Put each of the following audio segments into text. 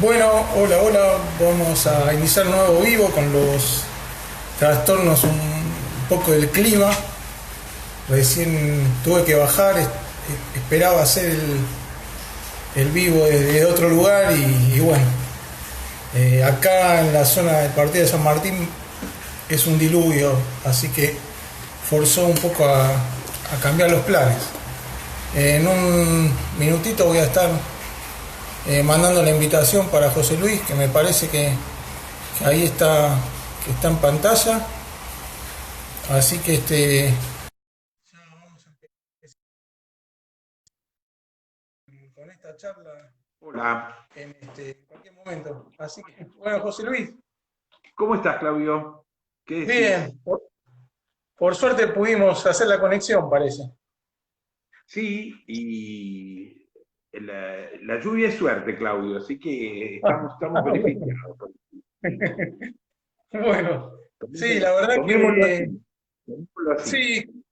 Bueno, hola, hola. Vamos a iniciar un nuevo vivo con los trastornos un poco del clima. Recién tuve que bajar, esperaba hacer el vivo desde otro lugar y bueno, acá en la zona del partido de San Martín es un diluvio, así que forzó un poco a cambiar los planes. En un minutito voy a estar mandando la invitación para José Luis, que me parece que ahí está, que está en pantalla. Así que ya vamos a empezar con esta charla Hola, en cualquier momento. Así que, bueno, José Luis, ¿cómo estás, Claudio? ¿Qué decís? bien, por suerte pudimos hacer la conexión, parece. Sí, y la lluvia es suerte, Claudio, así que estamos beneficiados. Bueno, sí, Tomémoslo, la verdad tomémoslo que así, tomémoslo así. sí,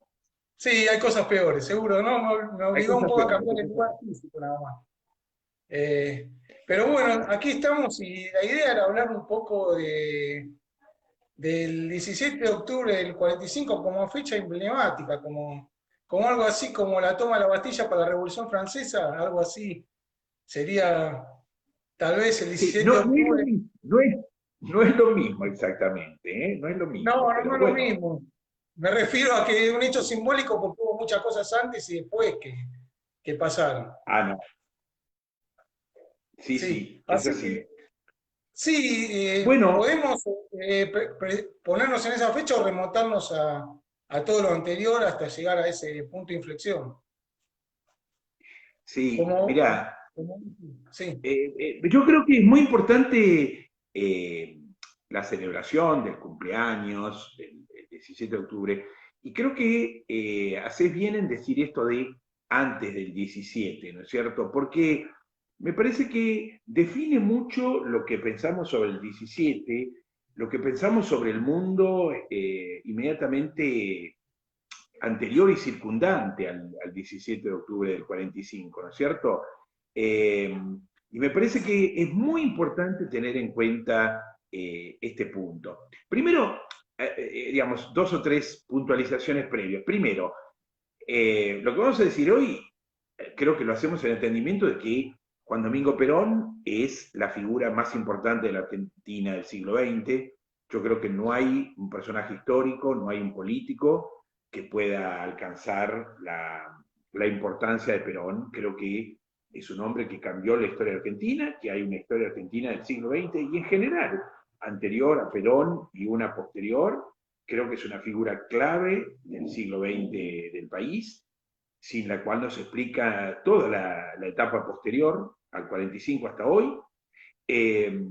sí, hay cosas peores, seguro, ¿no? Me Hay obligó un cosas poco a peores, hay cambiar el cosas lugar físico nada más. Pero bueno, aquí estamos y la idea era hablar un poco del 17 de octubre del 45 como fecha emblemática, como algo así como la toma de la Bastilla para la Revolución Francesa, algo así. Sería tal vez el Sí, 17 de no es lo octubre. mismo, no es lo mismo exactamente, ¿eh? No es lo mismo, No pero es lo bueno. mismo. Me refiero a que es un hecho simbólico porque hubo muchas cosas antes y después que pasaron. Ah, no, sí, Sí, sí, es así así. que sí, Bueno, podemos ponernos en esa fecha o remontarnos a todo lo anterior hasta llegar a ese punto de inflexión. sí, Como, mirá, como- sí, yo creo que es muy importante la celebración del cumpleaños, el 17 de octubre, y creo que haces bien en decir esto de antes del 17, ¿no es cierto? Porque me parece que define mucho lo que pensamos sobre el 17, lo que pensamos sobre el mundo inmediatamente anterior y circundante al 17 de octubre del 45, ¿no es cierto? Eh, y me parece que es muy importante tener en cuenta este punto. Primero, digamos, dos o tres puntualizaciones previas. Primero, lo que vamos a decir hoy, creo que lo hacemos en el entendimiento de que Juan Domingo Perón es la figura más importante de la Argentina del siglo XX. Yo creo que no hay un personaje histórico, no hay un político que pueda alcanzar la importancia de Perón. Creo que es un hombre que cambió la historia argentina, que hay una historia argentina del siglo XX y en general, anterior a Perón y una posterior, creo que es una figura clave del siglo XX del país, sin la cual nos explica toda la etapa posterior, al 45 hasta hoy. Eh,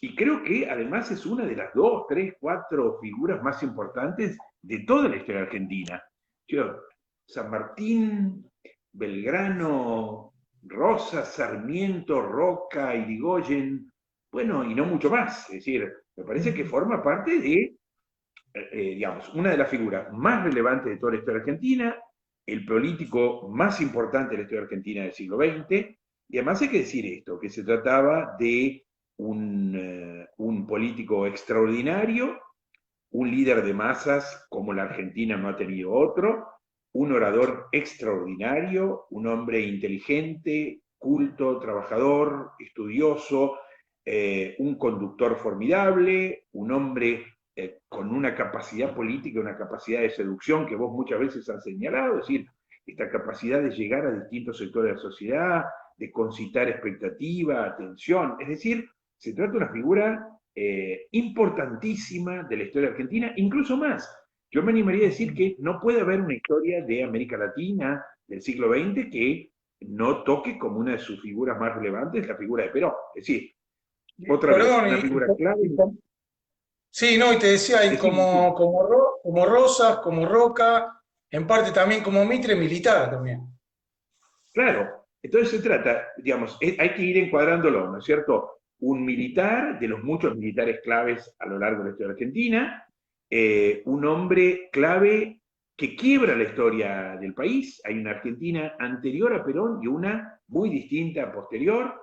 y creo que además es una de las dos, tres, cuatro figuras más importantes de toda la historia argentina. Yo, San Martín, Belgrano, Rosas, Sarmiento, Roca, Irigoyen, bueno, y no mucho más. Es decir, me parece que forma parte de digamos, una de las figuras más relevantes de toda la historia argentina, el político más importante de la historia argentina del siglo XX, y además hay que decir esto, que se trataba de un político extraordinario, un líder de masas como la Argentina no ha tenido otro, un orador extraordinario, un hombre inteligente, culto, trabajador, estudioso, un conductor formidable, un hombre con una capacidad política, una capacidad de seducción que vos muchas veces has señalado, es decir, esta capacidad de llegar a distintos sectores de la sociedad, de concitar expectativa, atención, es decir, se trata de una figura importantísima de la historia argentina, incluso más. Yo me animaría a decir que no puede haber una historia de América Latina del siglo XX que no toque como una de sus figuras más relevantes la figura de Perón. Es decir, otra vez, perdón, una figura clave. sí, no, y te decía, y Decime, decime. como Rosas, como Roca, en parte también como Mitre militar también. Claro, entonces se trata, digamos, hay que ir encuadrándolo, ¿no es cierto? Un militar, de los muchos militares claves a lo largo de la historia argentina, un hombre clave que quiebra la historia del país. Hay una Argentina anterior a Perón y una muy distinta posterior.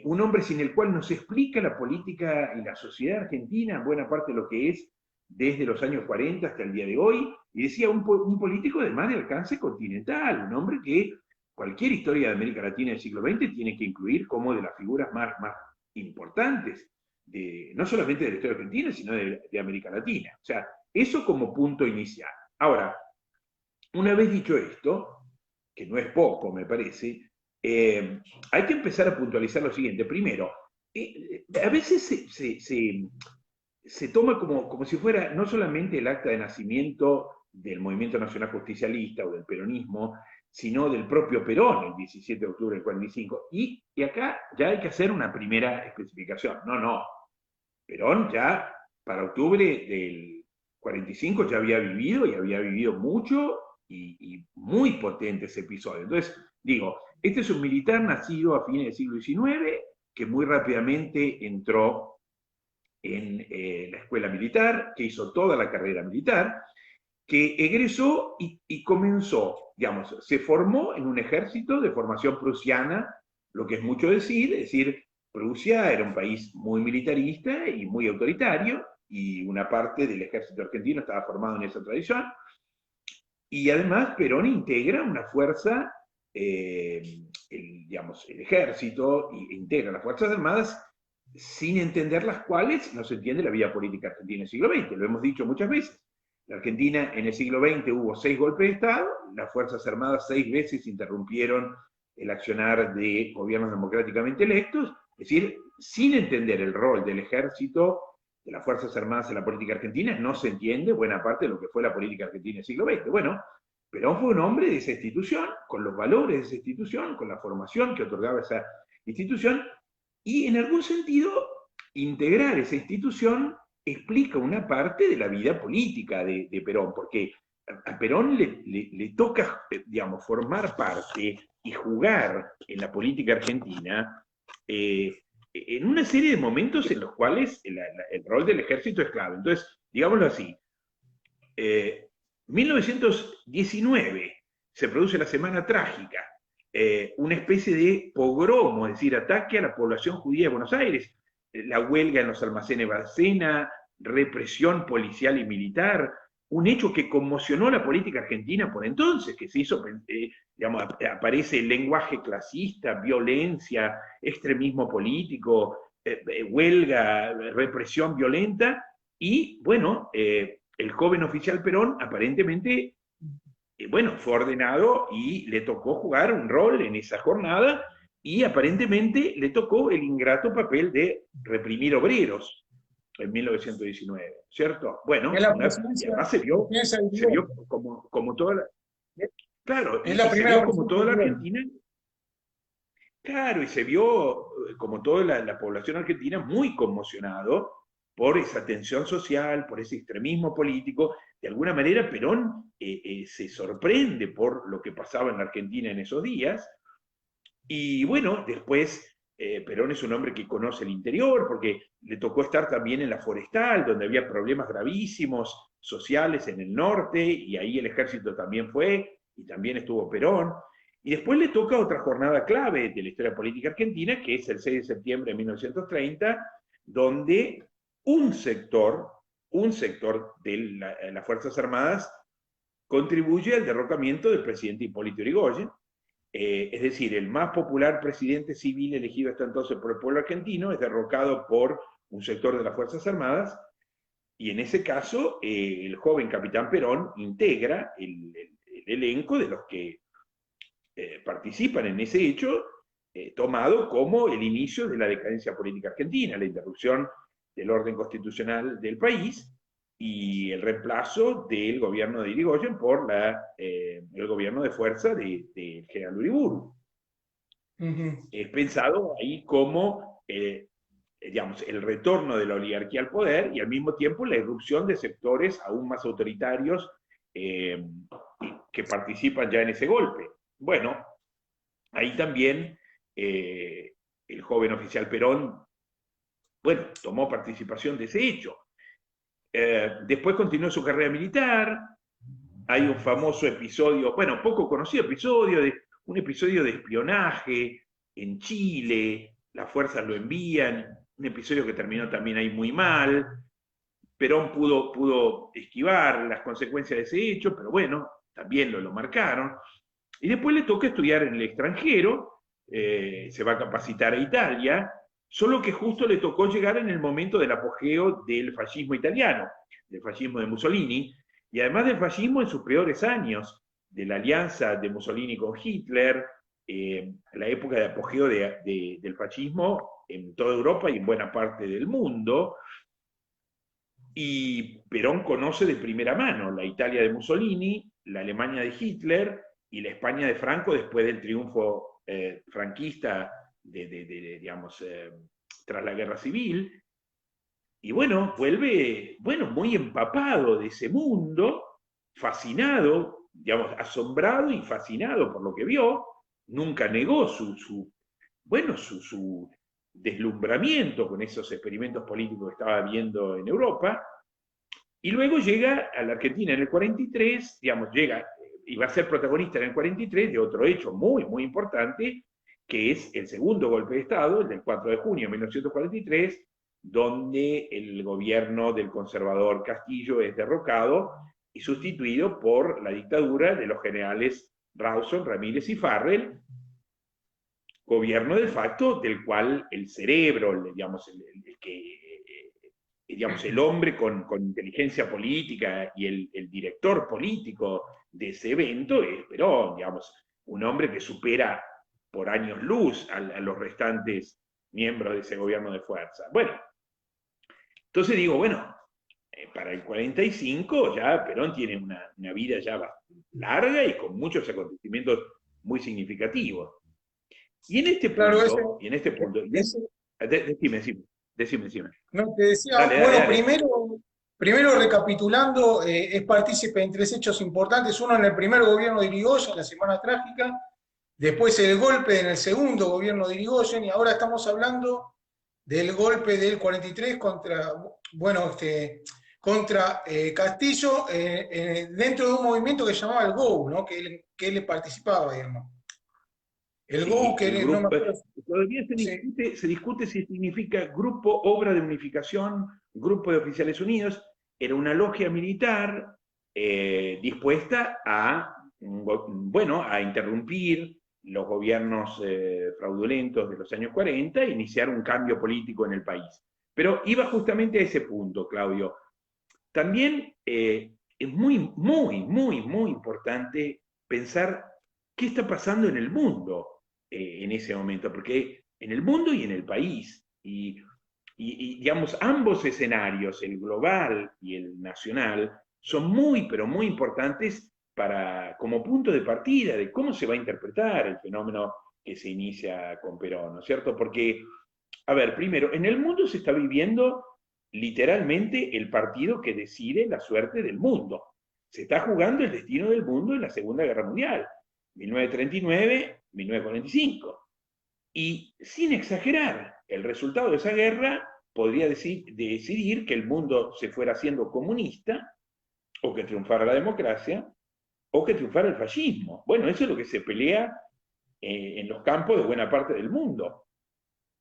un hombre sin el cual no se explica la política y la sociedad argentina, en buena parte lo que es desde los años 40 hasta el día de hoy, y decía un político de más de alcance continental, un hombre que cualquier historia de América Latina del siglo XX tiene que incluir como de las figuras más importantes, no solamente de la historia argentina, sino de América Latina. O sea, eso como punto inicial. Ahora, una vez dicho esto, que no es poco, me parece, hay que empezar a puntualizar lo siguiente. Primero, a veces se toma como si fuera no solamente el acta de nacimiento del Movimiento Nacional Justicialista o del peronismo, sino del propio Perón, el 17 de octubre del 45. Y acá ya hay que hacer una primera especificación. No. Perón ya para octubre del 45 ya había vivido y había vivido mucho y muy potente ese episodio. Entonces, digo, este es un militar nacido a fines del siglo XIX que muy rápidamente entró en la escuela militar, que hizo toda la carrera militar, que egresó y comenzó, digamos, se formó en un ejército de formación prusiana, lo que es mucho decir, es decir, Prusia era un país muy militarista y muy autoritario, y una parte del ejército argentino estaba formado en esa tradición, y además Perón integra una fuerza, digamos, el ejército, e integra las Fuerzas Armadas, sin entender las cuales no se entiende la vida política argentina en el siglo XX, lo hemos dicho muchas veces. La Argentina en el siglo XX hubo 6 golpes de Estado, las Fuerzas Armadas 6 veces interrumpieron el accionar de gobiernos democráticamente electos, es decir, sin entender el rol del ejército, de las Fuerzas Armadas en la política argentina, no se entiende buena parte de lo que fue la política argentina en el siglo XX. Bueno, Perón fue un hombre de esa institución, con los valores de esa institución, con la formación que otorgaba esa institución, y en algún sentido, integrar esa institución explica una parte de la vida política de Perón, porque a Perón le toca, digamos, formar parte y jugar en la política argentina en una serie de momentos en los cuales el rol del ejército es clave. Entonces, digámoslo así, 1919 se produce la Semana Trágica, una especie de pogromo, es decir, ataque a la población judía de Buenos Aires, la huelga en los almacenes Barcena, represión policial y militar, un hecho que conmocionó la política argentina por entonces, que se hizo, digamos, aparece el lenguaje clasista, violencia, extremismo político, huelga, represión violenta, y bueno, el joven oficial Perón aparentemente, bueno, fue ordenado y le tocó jugar un rol en esa jornada, y aparentemente le tocó el ingrato papel de reprimir obreros en 1919, ¿cierto? Bueno, Es la y presencia, además se vio como toda la... Claro, es y la se primera vio como presencia toda la individual. Argentina, claro, y se vio como toda la población argentina muy conmocionado por esa tensión social, por ese extremismo político. De alguna manera Perón se sorprende por lo que pasaba en la Argentina en esos días, y bueno, después Perón es un hombre que conoce el interior, porque le tocó estar también en la forestal, donde había problemas gravísimos sociales en el norte, y ahí el ejército también fue, y también estuvo Perón. Y después le toca otra jornada clave de la historia política argentina, que es el 6 de septiembre de 1930, donde un sector, un sector de las Fuerzas Armadas contribuye al derrocamiento del presidente Hipólito Yrigoyen. Es decir, el más popular presidente civil elegido hasta entonces por el pueblo argentino es derrocado por un sector de las Fuerzas Armadas, y en ese caso el joven capitán Perón integra el elenco de los que participan en ese hecho, tomado como el inicio de la decadencia política argentina, la interrupción del orden constitucional del país y el reemplazo del gobierno de Irigoyen por el gobierno de fuerza de general Uriburu. Es pensado ahí como, digamos, el retorno de la oligarquía al poder y al mismo tiempo la irrupción de sectores aún más autoritarios que participan ya en ese golpe. Bueno, ahí también el joven oficial Perón, bueno, tomó participación de ese hecho. Después continuó su carrera militar. Hay un famoso episodio, bueno, poco conocido episodio, un episodio de espionaje en Chile, las fuerzas lo envían, un episodio que terminó también ahí muy mal. Perón pudo esquivar las consecuencias de ese hecho, pero bueno, también lo marcaron. Y después le toca estudiar en el extranjero, se va a capacitar a Italia, solo que justo le tocó llegar en el momento del apogeo del fascismo italiano, del fascismo de Mussolini, y además del fascismo en sus peores años, de la alianza de Mussolini con Hitler, la época de apogeo del fascismo en toda Europa y en buena parte del mundo. Y Perón conoce de primera mano la Italia de Mussolini, la Alemania de Hitler y la España de Franco después del triunfo franquista digamos, tras la guerra civil. Y bueno, vuelve, bueno, muy empapado de ese mundo, fascinado, digamos, asombrado y fascinado por lo que vio. Nunca negó su deslumbramiento con esos experimentos políticos que estaba viendo en Europa. Y luego llega a la Argentina en el 43, digamos, llega y va a ser protagonista en el 43 de otro hecho muy, muy importante, que es el segundo golpe de Estado, el del 4 de junio de 1943, donde el gobierno del conservador Castillo es derrocado y sustituido por la dictadura de los generales Rawson, Ramírez y Farrell, gobierno de facto del cual el cerebro, digamos, digamos, el hombre con inteligencia política y el director político de ese evento es Perón, digamos, un hombre que supera por años luz a los restantes miembros de ese gobierno de fuerza. Bueno, entonces digo, bueno, para el 45 ya Perón tiene una vida ya larga y con muchos acontecimientos muy significativos. Y en este punto, decime. No, te decía, Dale, bueno, dale. primero recapitulando, es partícipe en tres hechos importantes. Uno en el primer gobierno de Irigoyen, la Semana Trágica, después el golpe en el segundo gobierno de Irigoyen, y ahora estamos hablando del golpe del 43 contra, bueno, contra Castillo, dentro de un movimiento que se llamaba el GO, ¿no? Que él participaba, digamos. El GO, Sí, que el no me grupo, acuerdo. todavía Sí. se discute si significa Grupo Obra de Unificación, Grupo de Oficiales Unidos, era una logia militar dispuesta a, bueno, a interrumpir los gobiernos fraudulentos de los años 40 e iniciar un cambio político en el país. Pero iba justamente a ese punto, Claudio. También es muy, muy, muy, muy importante pensar qué está pasando en el mundo en ese momento, porque en el mundo y en el país, digamos, ambos escenarios, el global y el nacional, son muy, pero muy importantes como punto de partida de cómo se va a interpretar el fenómeno que se inicia con Perón, ¿no es cierto? Porque, a ver, primero, en el mundo se está viviendo literalmente el partido que decide la suerte del mundo. Se está jugando el destino del mundo en la Segunda Guerra Mundial, 1939-1945. Y sin exagerar, el resultado de esa guerra podría decidir que el mundo se fuera haciendo comunista, o que triunfara la democracia, o que triunfara el fascismo. Bueno, eso es lo que se pelea en los campos de buena parte del mundo.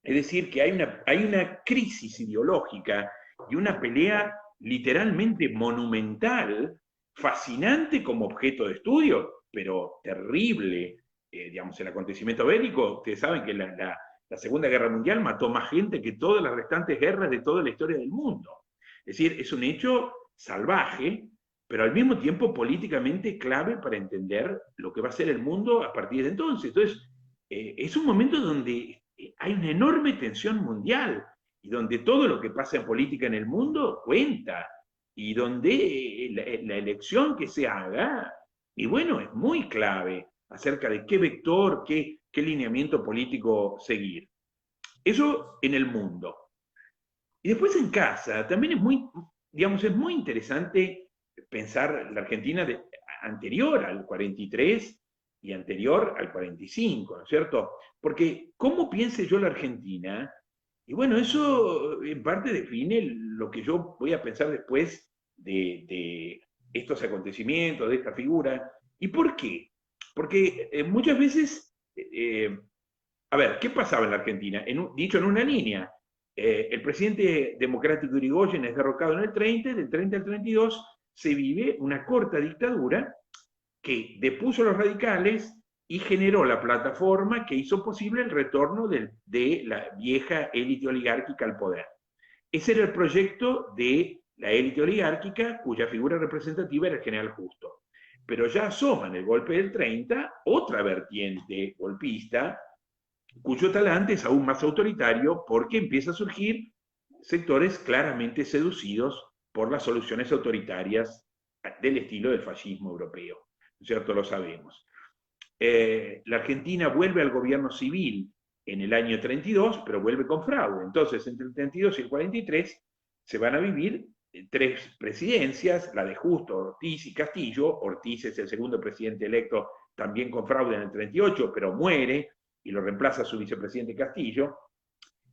Es decir, que hay una crisis ideológica y una pelea literalmente monumental, fascinante como objeto de estudio, pero terrible. Digamos, el acontecimiento bélico, ustedes saben que la Segunda Guerra Mundial mató más gente que todas las restantes guerras de toda la historia del mundo. Es decir, es un hecho salvaje, pero al mismo tiempo políticamente clave para entender lo que va a ser el mundo a partir de entonces. Entonces, es un momento donde hay una enorme tensión mundial y donde todo lo que pasa en política en el mundo cuenta y donde la elección que se haga, y bueno, es muy clave acerca de qué vector, qué lineamiento político seguir. Eso en el mundo. Y después en casa, también digamos, es muy interesante pensar la Argentina anterior al 43 y anterior al 45, ¿no es cierto? Porque cómo piense yo la Argentina, y bueno, eso en parte define lo que yo voy a pensar después de estos acontecimientos, de esta figura. ¿Y por qué? Porque muchas veces a ver, ¿qué pasaba en la Argentina? Dicho en una línea, el presidente democrático Irigoyen es derrocado en el 30, del 30 al 32 se vive una corta dictadura que depuso a los radicales y generó la plataforma que hizo posible el retorno de la vieja élite oligárquica al poder. Ese era el proyecto de la élite oligárquica, cuya figura representativa era el general Justo. Pero ya asoma en el golpe del 30 otra vertiente golpista, cuyo talante es aún más autoritario porque empieza a surgir sectores claramente seducidos por las soluciones autoritarias del estilo del fascismo europeo. ¿No es cierto? Lo sabemos. La Argentina vuelve al gobierno civil en el año 32, pero vuelve con fraude. Entonces, entre el 32 y el 43 se van a vivir 3 presidencias, la de Justo, Ortiz y Castillo. Ortiz es el segundo presidente electo también con fraude en el 38, pero muere y lo reemplaza su vicepresidente Castillo.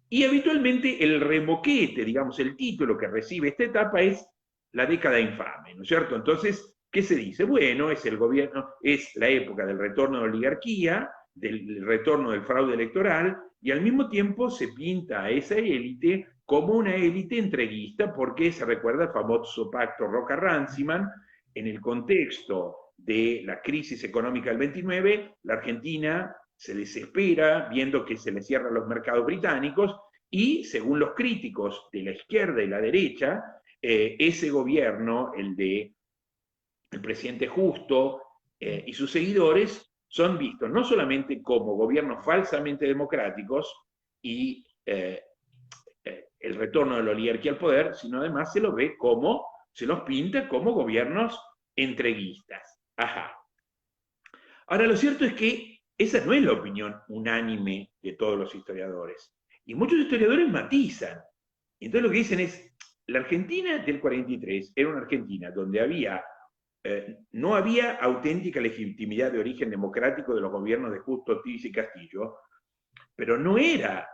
Y habitualmente el remoquete, digamos, el título que recibe esta etapa es la década infame, ¿no es cierto? Entonces, ¿qué se dice? Bueno, es el gobierno, es la época del retorno de la oligarquía, del retorno del fraude electoral, y al mismo tiempo se pinta a esa élite como una élite entreguista, porque se recuerda el famoso pacto Roca-Runciman. En el contexto de la crisis económica del 29, la Argentina se desespera viendo que se le cierran los mercados británicos y, según los críticos de la izquierda y la derecha, ese gobierno, el de el presidente Justo y sus seguidores, son vistos no solamente como gobiernos falsamente democráticos y el retorno de la oligarquía al poder, sino además se los ve como, se los pinta como gobiernos entreguistas. Ajá. Ahora, lo cierto es que esa no es la opinión unánime de todos los historiadores. Y muchos historiadores matizan. Entonces lo que dicen es, la Argentina del 43 era una Argentina donde no había auténtica legitimidad de origen democrático de los gobiernos de Justo, Ortiz y Castillo, pero no era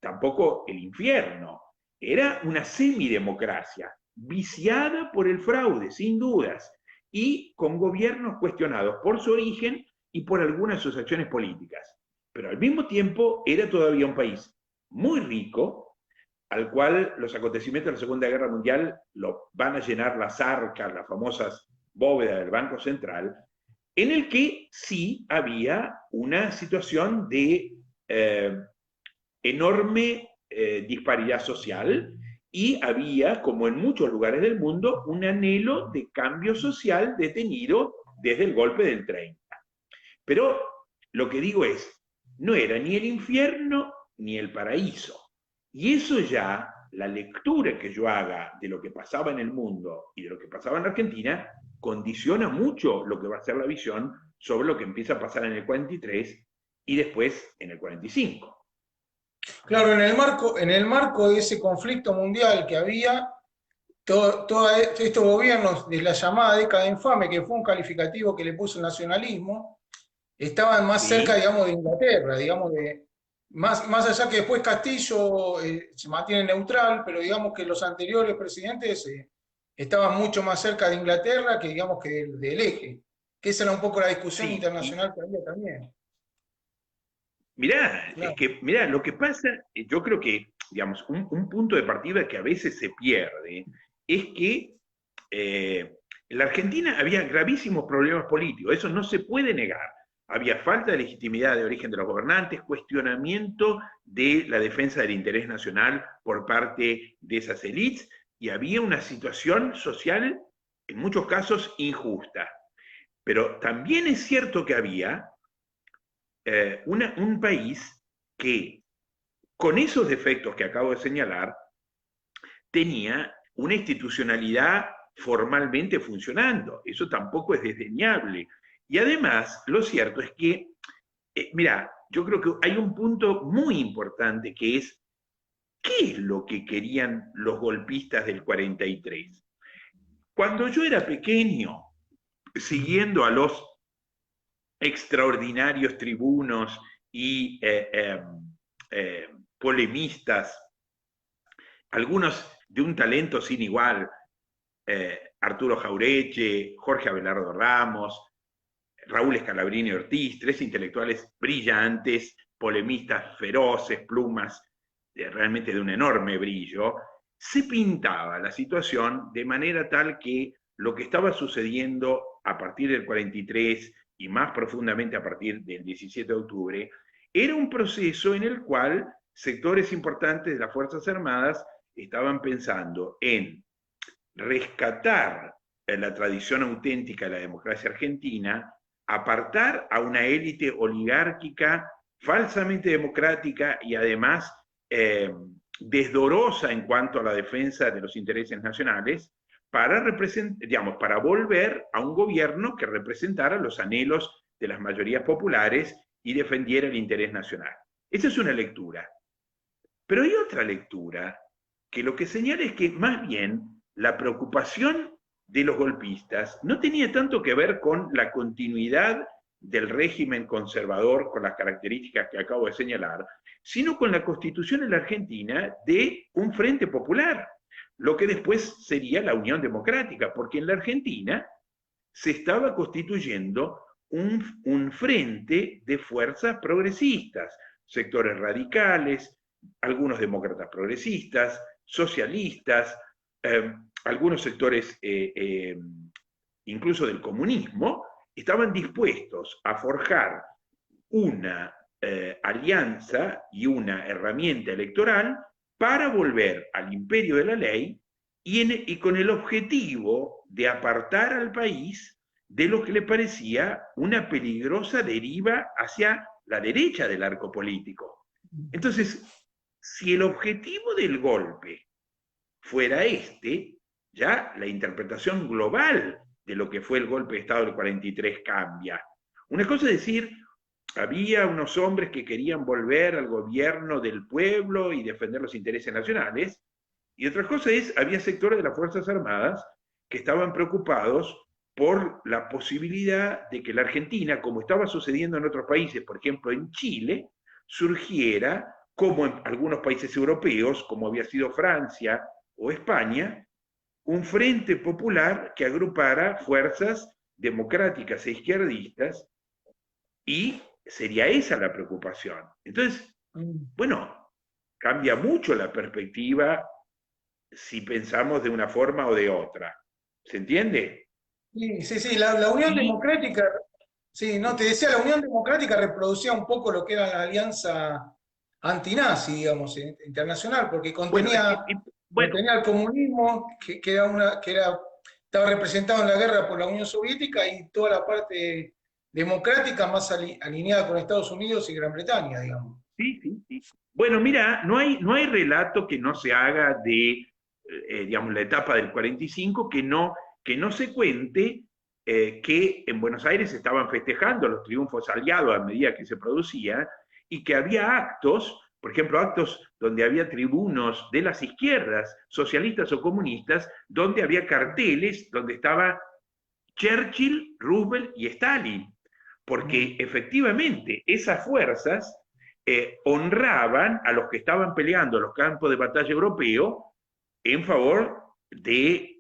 tampoco el infierno, era una semidemocracia, viciada por el fraude, sin dudas, y con gobiernos cuestionados por su origen y por algunas de sus acciones políticas. Pero al mismo tiempo era todavía un país muy rico, al cual los acontecimientos de la Segunda Guerra Mundial lo van a llenar las arcas, las famosas bóvedas del Banco Central, en el que sí había una situación de enorme disparidad social y había, como en muchos lugares del mundo, un anhelo de cambio social detenido desde el golpe del 30. Pero lo que digo es, no era ni el infierno ni el paraíso. Y eso ya, la lectura que yo haga de lo que pasaba en el mundo y de lo que pasaba en la Argentina, condiciona mucho lo que va a ser la visión sobre lo que empieza a pasar en el 43 y después en el 45. Claro, en el marco de ese conflicto mundial que había, todos estos gobiernos de la llamada década infame, que fue un calificativo que le puso el nacionalismo, estaban más cerca, ¿Sí? digamos, de Inglaterra, digamos, más allá que después Castillo se mantiene neutral, pero digamos que los anteriores presidentes estaban mucho más cerca de Inglaterra que, digamos, que del eje, que esa era un poco la discusión Sí. internacional que había también. Mirá, es Claro. que, mirá, lo que pasa, yo creo que, digamos, un punto de partida que a veces se pierde es que en la Argentina había gravísimos problemas políticos, eso no se puede negar. Había falta de legitimidad de origen de los gobernantes, cuestionamiento de la defensa del interés nacional por parte de esas élites, y había una situación social, en muchos casos, injusta. Pero también es cierto que había un país que, con esos defectos que acabo de señalar, tenía una institucionalidad formalmente funcionando. Eso tampoco es desdeñable. Y además, lo cierto es que, mira, yo creo que hay un punto muy importante que es, ¿qué es lo que querían los golpistas del 43? Cuando yo era pequeño, siguiendo a los extraordinarios tribunos y polemistas, algunos de un talento sin igual, Arturo Jaureche, Jorge Abelardo Ramos, Raúl Scalabrini Ortiz, 3 intelectuales brillantes polemistas feroces, plumas realmente de un enorme brillo, se pintaba la situación de manera tal que lo que estaba sucediendo a partir del 43 y más profundamente a partir del 17 de octubre, era un proceso en el cual sectores importantes de las Fuerzas Armadas estaban pensando en rescatar la tradición auténtica de la democracia argentina, apartar a una élite oligárquica falsamente democrática y además desdorosa en cuanto a la defensa de los intereses nacionales, para volver a un gobierno que representara los anhelos de las mayorías populares y defendiera el interés nacional. Esa es una lectura. Pero hay otra lectura que lo que señala es que más bien la preocupación de los golpistas no tenía tanto que ver con la continuidad del régimen conservador con las características que acabo de señalar, sino con la constitución en la Argentina de un frente popular, lo que después sería la Unión Democrática, porque en la Argentina se estaba constituyendo un frente de fuerzas progresistas, sectores radicales, algunos demócratas progresistas, socialistas, algunos sectores incluso del comunismo, estaban dispuestos a forjar una alianza y una herramienta electoral para volver al imperio de la ley y con el objetivo de apartar al país de lo que le parecía una peligrosa deriva hacia la derecha del arco político. Entonces, si el objetivo del golpe fuera ya la interpretación global de lo que fue el golpe de Estado del 43 cambia. Una cosa es decir, había unos hombres que querían volver al gobierno del pueblo y defender los intereses nacionales, y otra cosa es, había sectores de las Fuerzas Armadas que estaban preocupados por la posibilidad de que la Argentina, como estaba sucediendo en otros países, por ejemplo en Chile, surgiera, como en algunos países europeos, como había sido Francia o España, un frente popular que agrupara fuerzas democráticas e izquierdistas, y sería esa la preocupación. Entonces, bueno, cambia mucho la perspectiva si pensamos de una forma o de otra. ¿Se entiende? Sí, sí, sí, la Unión Democrática, sí, no, te decía, la Unión Democrática reproducía un poco lo que era la alianza antinazi, digamos, internacional, porque Bueno, contenía el comunismo, estaba representado en la guerra por la Unión Soviética, y toda la parte democrática más alineada con Estados Unidos y Gran Bretaña, digamos. sí, sí, sí. Bueno, mira, no hay relato que no se haga de, digamos, la etapa del 45, que no se cuente que en Buenos Aires estaban festejando los triunfos aliados a medida que se producían, y que había actos, por ejemplo, actos donde había tribunos de las izquierdas, socialistas o comunistas, donde había carteles donde estaba Churchill, Roosevelt y Stalin, porque efectivamente esas fuerzas honraban a los que estaban peleando en los campos de batalla europeos en favor de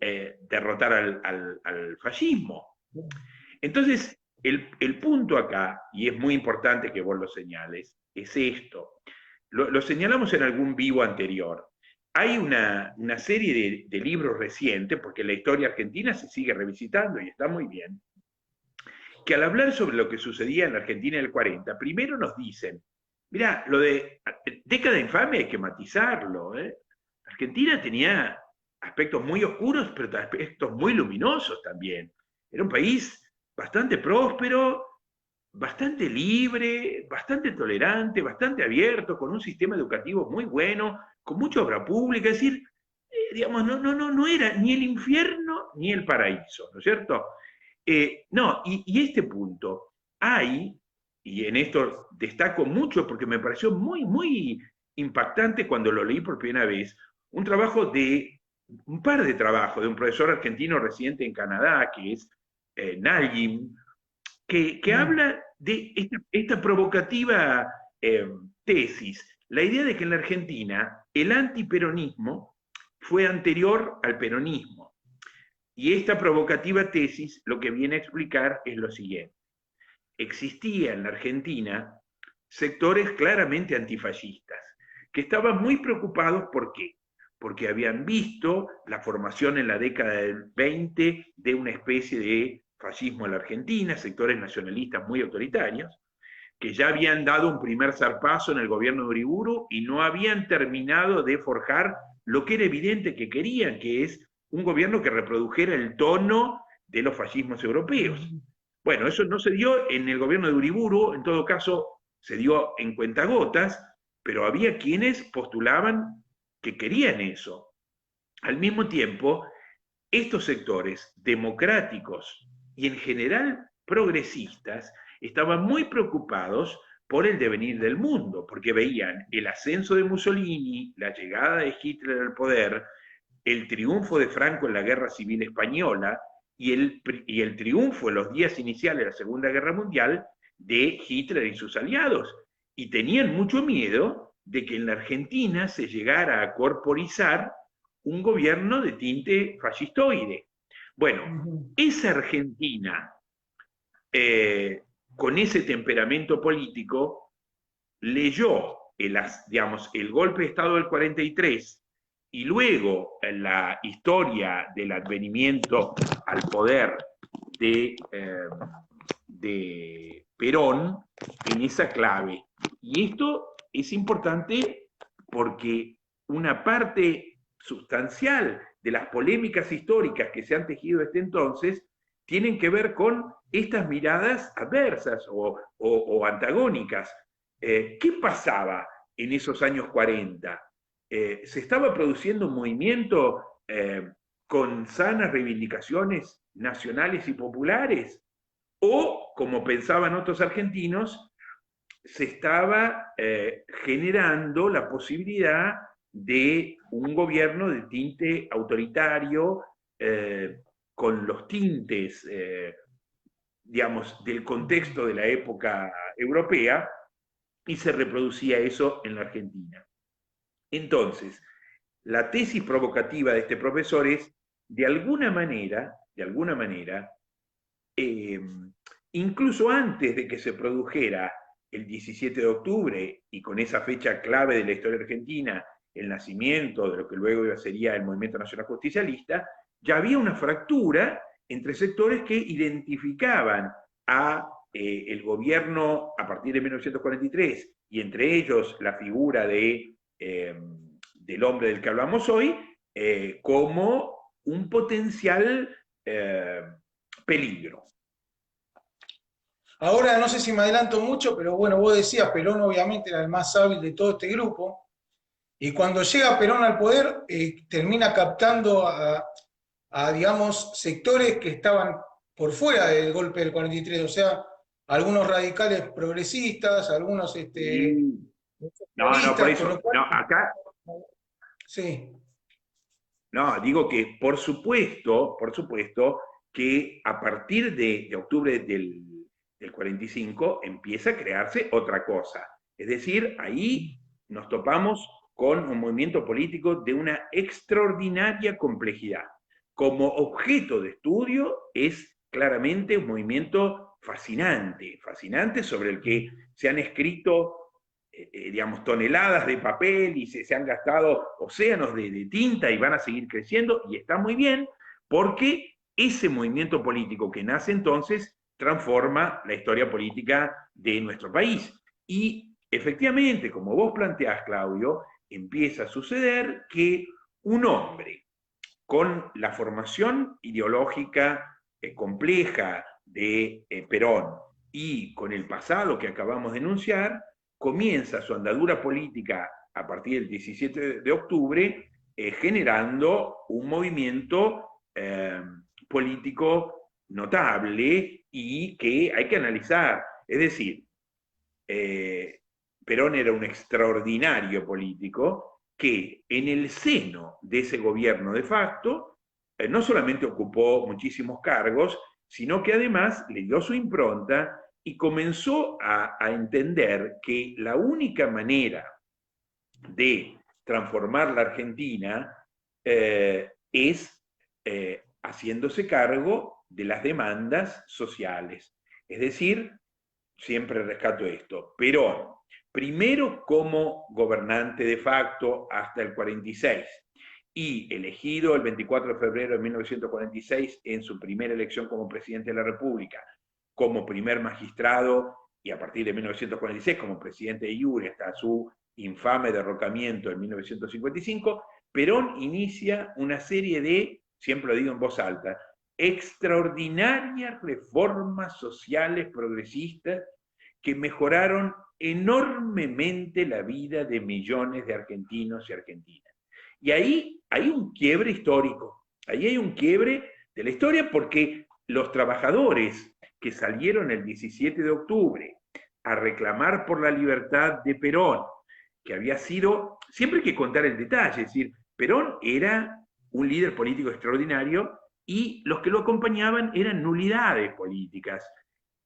derrotar al fascismo. Entonces, el punto acá, y es muy importante que vos lo señales, es esto. Lo señalamos en algún vivo anterior. Hay una serie de libros recientes, porque la historia argentina se sigue revisitando y está muy bien, que al hablar sobre lo que sucedía en la Argentina en el 40, primero nos dicen, mira, lo de década infame hay que matizarlo. Argentina tenía aspectos muy oscuros, pero aspectos muy luminosos también. Era un país bastante próspero, bastante libre, bastante tolerante, bastante abierto, con un sistema educativo muy bueno, con mucha obra pública, es decir, digamos, no era ni el infierno ni el paraíso, ¿no es cierto? No, y este punto, y en esto destaco mucho porque me pareció muy, muy impactante cuando lo leí por primera vez, un par de trabajos de un profesor argentino residente en Canadá, que es Nayim, que habla de esta provocativa tesis, la idea de que en la Argentina el antiperonismo fue anterior al peronismo. Y esta provocativa tesis lo que viene a explicar es lo siguiente. Existía en la Argentina sectores claramente antifascistas, que estaban muy preocupados. ¿Por qué? Porque habían visto la formación en la década del 20 de una especie de fascismo en la Argentina, sectores nacionalistas muy autoritarios, que ya habían dado un primer zarpazo en el gobierno de Uriburu y no habían terminado de forjar lo que era evidente que querían, que es un gobierno que reprodujera el tono de los fascismos europeos. Bueno, eso no se dio en el gobierno de Uriburu, en todo caso se dio en cuentagotas, pero había quienes postulaban que querían eso. Al mismo tiempo, estos sectores democráticos y en general progresistas estaban muy preocupados por el devenir del mundo, porque veían el ascenso de Mussolini, la llegada de Hitler al poder, el triunfo de Franco en la Guerra Civil Española y el triunfo en los días iniciales de la Segunda Guerra Mundial de Hitler y sus aliados. Y tenían mucho miedo de que en la Argentina se llegara a corporizar un gobierno de tinte fascistoide. Bueno, esa Argentina, con ese temperamento político, leyó el golpe de Estado del 43 y luego la historia del advenimiento al poder de Perón en esa clave. Y esto es importante porque una parte sustancial de las polémicas históricas que se han tejido desde entonces tienen que ver con estas miradas adversas o antagónicas. ¿Qué pasaba en esos años 40? ¿Se estaba produciendo un movimiento con sanas reivindicaciones nacionales y populares? ¿O, como pensaban otros argentinos, se estaba generando la posibilidad de un gobierno de tinte autoritario, con los tintes, digamos, del contexto de la época europea, y se reproducía eso en la Argentina? Entonces, la tesis provocativa de este profesor es, de alguna manera, incluso antes de que se produjera el 17 de octubre, y con esa fecha clave de la historia argentina, el nacimiento de lo que luego sería el movimiento nacional justicialista, ya había una fractura entre sectores que identificaban a el gobierno a partir de 1943, y entre ellos la figura del hombre del que hablamos hoy, como un potencial peligro. Ahora no sé si me adelanto mucho, pero bueno, vos decías, Perón obviamente era el más hábil de todo este grupo, y cuando llega Perón al poder, termina captando digamos, sectores que estaban por fuera del golpe del 43, o sea, algunos radicales progresistas, algunos No, por con eso, lo cual, no, acá, sí. no, digo que por supuesto que a partir de octubre del 45 empieza a crearse otra cosa. Es decir, ahí nos topamos con un movimiento político de una extraordinaria complejidad. Como objeto de estudio es claramente un movimiento fascinante, fascinante, sobre el que se han escrito digamos, toneladas de papel y se han gastado océanos de tinta y van a seguir creciendo, y está muy bien, porque ese movimiento político que nace entonces transforma la historia política de nuestro país. Y efectivamente, como vos planteás, Claudio, empieza a suceder que un hombre con la formación ideológica compleja de Perón y con el pasado que acabamos de enunciar, comienza su andadura política a partir del 17 de octubre, generando un movimiento político notable y que hay que analizar. Es decir, Perón era un extraordinario político que en el seno de ese gobierno de facto no solamente ocupó muchísimos cargos, sino que además le dio su impronta y comenzó a entender que la única manera de transformar la Argentina es haciéndose cargo de las demandas sociales. Es decir, siempre rescato esto, Perón, primero como gobernante de facto hasta el 46 y elegido el 24 de febrero de 1946 en su primera elección como presidente de la República, como primer magistrado y a partir de 1946 como presidente de iure hasta su infame derrocamiento en 1955, Perón inicia una serie de, siempre lo digo en voz alta, extraordinarias reformas sociales progresistas que mejoraron enormemente la vida de millones de argentinos y argentinas. Y ahí hay un quiebre histórico, ahí hay un quiebre de la historia porque los trabajadores que salieron el 17 de octubre a reclamar por la libertad de Perón, que había sido, siempre hay que contar el detalle, es decir, Perón era un líder político extraordinario y los que lo acompañaban eran nulidades políticas.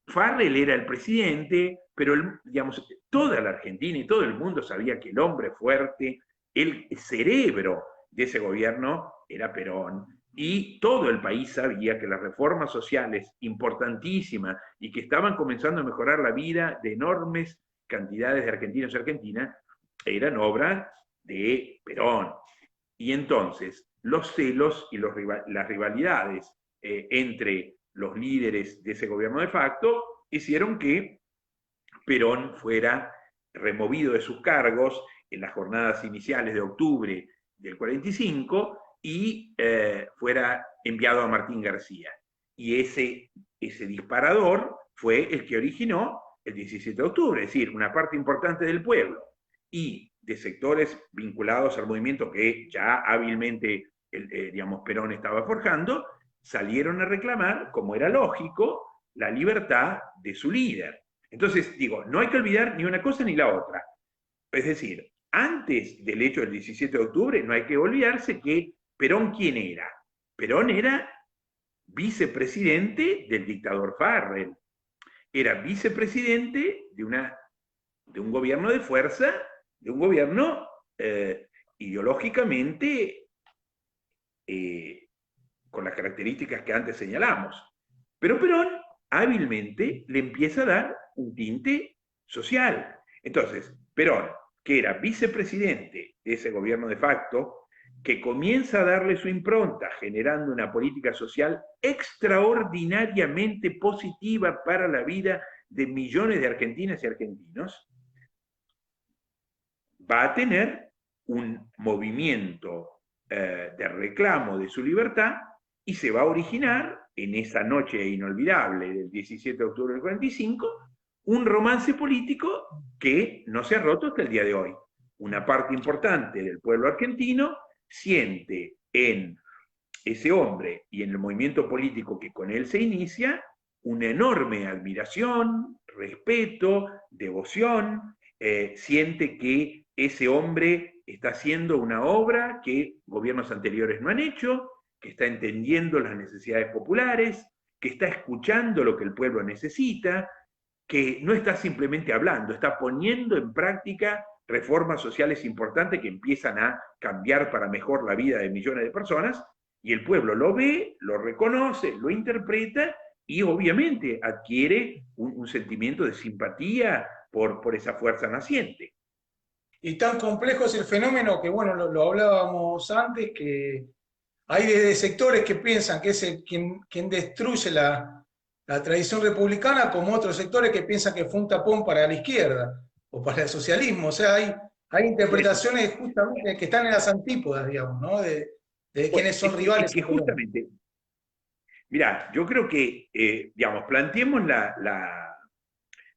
Farrell era el presidente, pero digamos, toda la Argentina y todo el mundo sabía que el hombre fuerte, el cerebro de ese gobierno era Perón. Y todo el país sabía que las reformas sociales importantísimas y que estaban comenzando a mejorar la vida de enormes cantidades de argentinos y argentinas eran obra de Perón. Y entonces los celos y las rivalidades entre los líderes de ese gobierno de facto hicieron que Perón fuera removido de sus cargos en las jornadas iniciales de octubre del 45 y fuera enviado a Martín García. Y ese disparador fue el que originó el 17 de octubre, es decir, una parte importante del pueblo y de sectores vinculados al movimiento que ya hábilmente, digamos, Perón estaba forjando, salieron a reclamar, como era lógico, la libertad de su líder. Entonces, digo, no hay que olvidar ni una cosa ni la otra. Es decir, antes del hecho del 17 de octubre, no hay que olvidarse que Perón, ¿quién era? Perón era vicepresidente del dictador Farrell. Era vicepresidente de un gobierno de fuerza, de un gobierno ideológicamente con las características que antes señalamos. Pero Perón hábilmente le empieza a dar un tinte social. Entonces, Perón, que era vicepresidente de ese gobierno de facto, que comienza a darle su impronta, generando una política social extraordinariamente positiva para la vida de millones de argentinas y argentinos, va a tener un movimiento de reclamo de su libertad y se va a originar en esa noche inolvidable del 17 de octubre del 45 un romance político que no se ha roto hasta el día de hoy. Una parte importante del pueblo argentino siente en ese hombre y en el movimiento político que con él se inicia una enorme admiración, respeto, devoción, siente que ese hombre está haciendo una obra que gobiernos anteriores no han hecho, que está entendiendo las necesidades populares, que está escuchando lo que el pueblo necesita, que no está simplemente hablando, está poniendo en práctica reformas sociales importantes que empiezan a cambiar para mejor la vida de millones de personas, y el pueblo lo ve, lo reconoce, lo interpreta y obviamente adquiere un sentimiento de simpatía por esa fuerza naciente. Y tan complejo es el fenómeno que, bueno, lo hablábamos antes, que hay desde sectores que piensan que es quien destruye la tradición republicana, como otros sectores que piensan que fue un tapón para la izquierda o para el socialismo. O sea, hay interpretaciones justamente que están en las antípodas, digamos, ¿no? De quienes son rivales. Que justamente, mirá, yo creo que, digamos, planteemos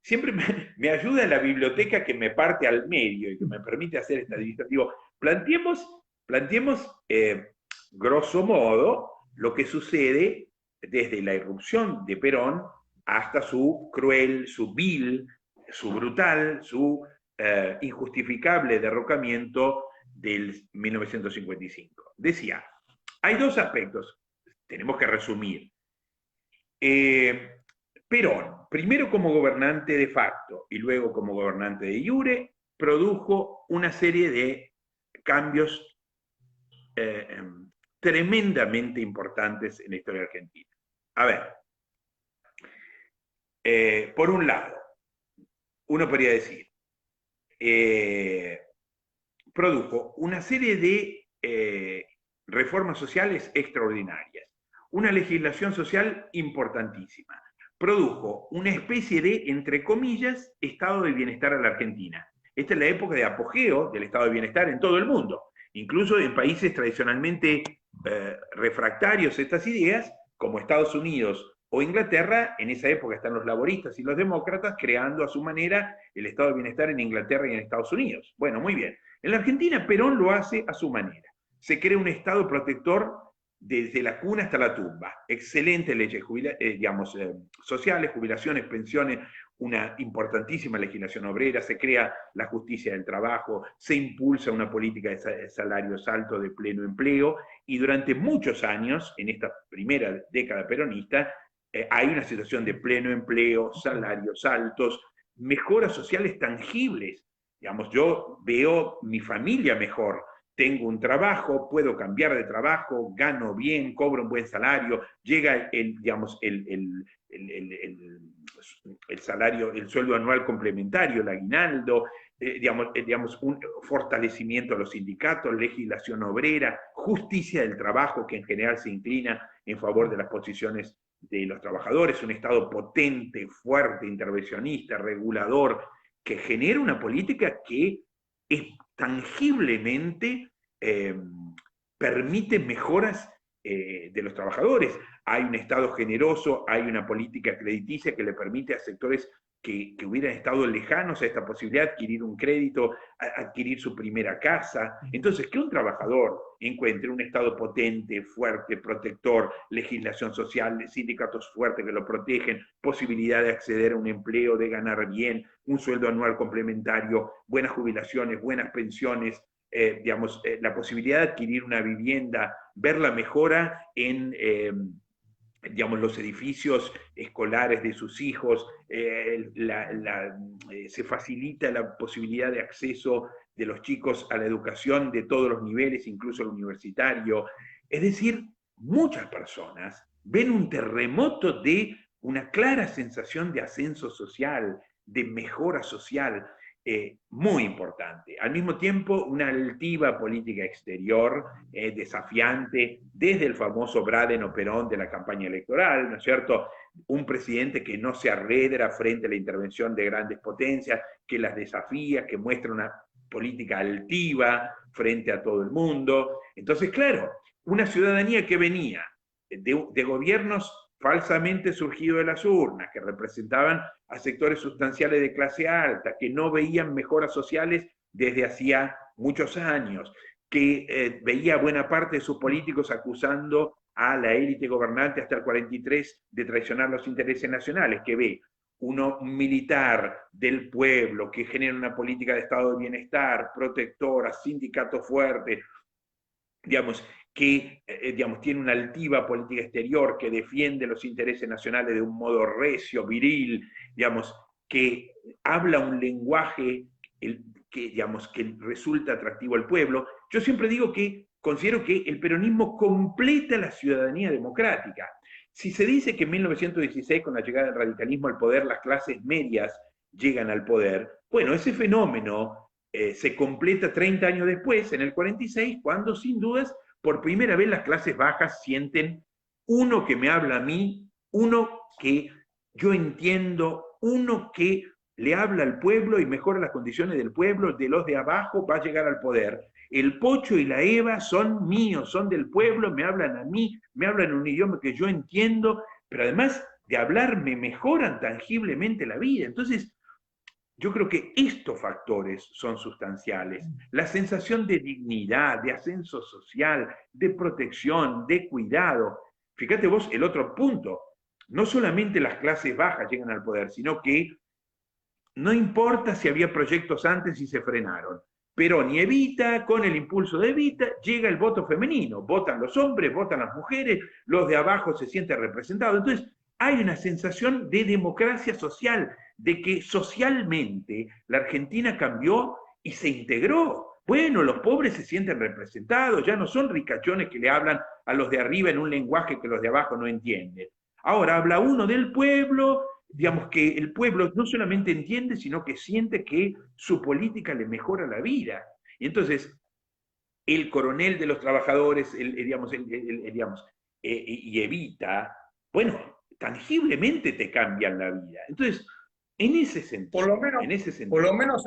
siempre me ayuda la biblioteca que me parte al medio y que me permite hacer esta división. Digo, planteemos grosso modo lo que sucede desde la irrupción de Perón hasta su cruel, su vil, su brutal, su injustificable derrocamiento del 1955. Decía, hay dos aspectos, tenemos que resumir. Perón, primero como gobernante de facto y luego como gobernante de iure, produjo una serie de cambios tremendamente importantes en la historia argentina. A ver, por un lado, uno podría decir, produjo una serie de reformas sociales extraordinarias, una legislación social importantísima, produjo una especie de, entre comillas, estado de bienestar a la Argentina. Esta es la época de apogeo del estado de bienestar en todo el mundo, incluso en países tradicionalmente refractarios a estas ideas, como Estados Unidos o Inglaterra. En esa época están los laboristas y los demócratas creando a su manera el estado de bienestar en Inglaterra y en Estados Unidos. Bueno, muy bien. En la Argentina, Perón lo hace a su manera. Se crea un estado protector desde la cuna hasta la tumba. Excelentes leyes sociales, jubilaciones, pensiones, una importantísima legislación obrera, se crea la justicia del trabajo, se impulsa una política de salarios altos, de pleno empleo, y durante muchos años, en esta primera década peronista, hay una situación de pleno empleo, salarios altos, mejoras sociales tangibles. Digamos, yo veo mi familia mejor, tengo un trabajo, puedo cambiar de trabajo, gano bien, cobro un buen salario, llega el salario, el sueldo anual complementario, el aguinaldo, un fortalecimiento de los sindicatos, legislación obrera, justicia del trabajo que en general se inclina en favor de las posiciones de los trabajadores, un Estado potente, fuerte, intervencionista, regulador, que genera una política que es tangiblemente permite mejoras de los trabajadores. Hay un Estado generoso, hay una política crediticia que le permite a sectores que hubieran estado lejanos a esta posibilidad adquirir un crédito, adquirir su primera casa. Entonces, que un trabajador encuentre un Estado potente, fuerte, protector, legislación social, sindicatos fuertes que lo protegen, posibilidad de acceder a un empleo, de ganar bien, un sueldo anual complementario, buenas jubilaciones, buenas pensiones, la posibilidad de adquirir una vivienda, ver la mejora en los edificios escolares de sus hijos, se facilita la posibilidad de acceso de los chicos a la educación de todos los niveles, incluso el universitario. Es decir, muchas personas ven un terremoto de una clara sensación de ascenso social, de mejora social, muy importante. Al mismo tiempo, una altiva política exterior, desafiante, desde el famoso Braden o Perón de la campaña electoral, ¿no es cierto? Un presidente que no se arredra frente a la intervención de grandes potencias, que las desafía, que muestra una política altiva frente a todo el mundo. Entonces, claro, una ciudadanía que venía de gobiernos falsamente surgidos de las urnas, que representaban a sectores sustanciales de clase alta, que no veían mejoras sociales desde hacía muchos años, que veía buena parte de sus políticos acusando a la élite gobernante hasta el 43 de traicionar los intereses nacionales, que ve un militar del pueblo que genera una política de estado de bienestar, protectora, sindicatos fuertes, que tiene una altiva política exterior, que defiende los intereses nacionales de un modo recio, viril, que habla un lenguaje que resulta atractivo al pueblo. Yo siempre digo que considero que el peronismo completa la ciudadanía democrática. Si se dice que en 1916, con la llegada del radicalismo al poder, las clases medias llegan al poder, bueno, ese fenómeno se completa 30 años después, en el 46, cuando sin dudas por primera vez las clases bajas sienten uno que me habla a mí, uno que yo entiendo, uno que le habla al pueblo y mejora las condiciones del pueblo, de los de abajo va a llegar al poder. El Pocho y la Eva son míos, son del pueblo, me hablan a mí, me hablan en un idioma que yo entiendo, pero además de hablar me mejoran tangiblemente la vida. Entonces, yo creo que estos factores son sustanciales. La sensación de dignidad, de ascenso social, de protección, de cuidado. Fíjate vos el otro punto. No solamente las clases bajas llegan al poder, sino que no importa si había proyectos antes y se frenaron. Perón y Evita, con el impulso de Evita, llega el voto femenino. Votan los hombres, votan las mujeres, los de abajo se sienten representados. Entonces, hay una sensación de democracia social, de que socialmente la Argentina cambió y se integró. Bueno, los pobres se sienten representados, ya no son ricachones que le hablan a los de arriba en un lenguaje que los de abajo no entienden. Ahora habla uno del pueblo digamos que el pueblo no solamente entiende, sino que siente que su política le mejora la vida. Y entonces, el coronel de los trabajadores, digamos, y Evita, bueno, tangiblemente te cambian la vida. Entonces, Por lo menos, en ese por lo sentido, menos,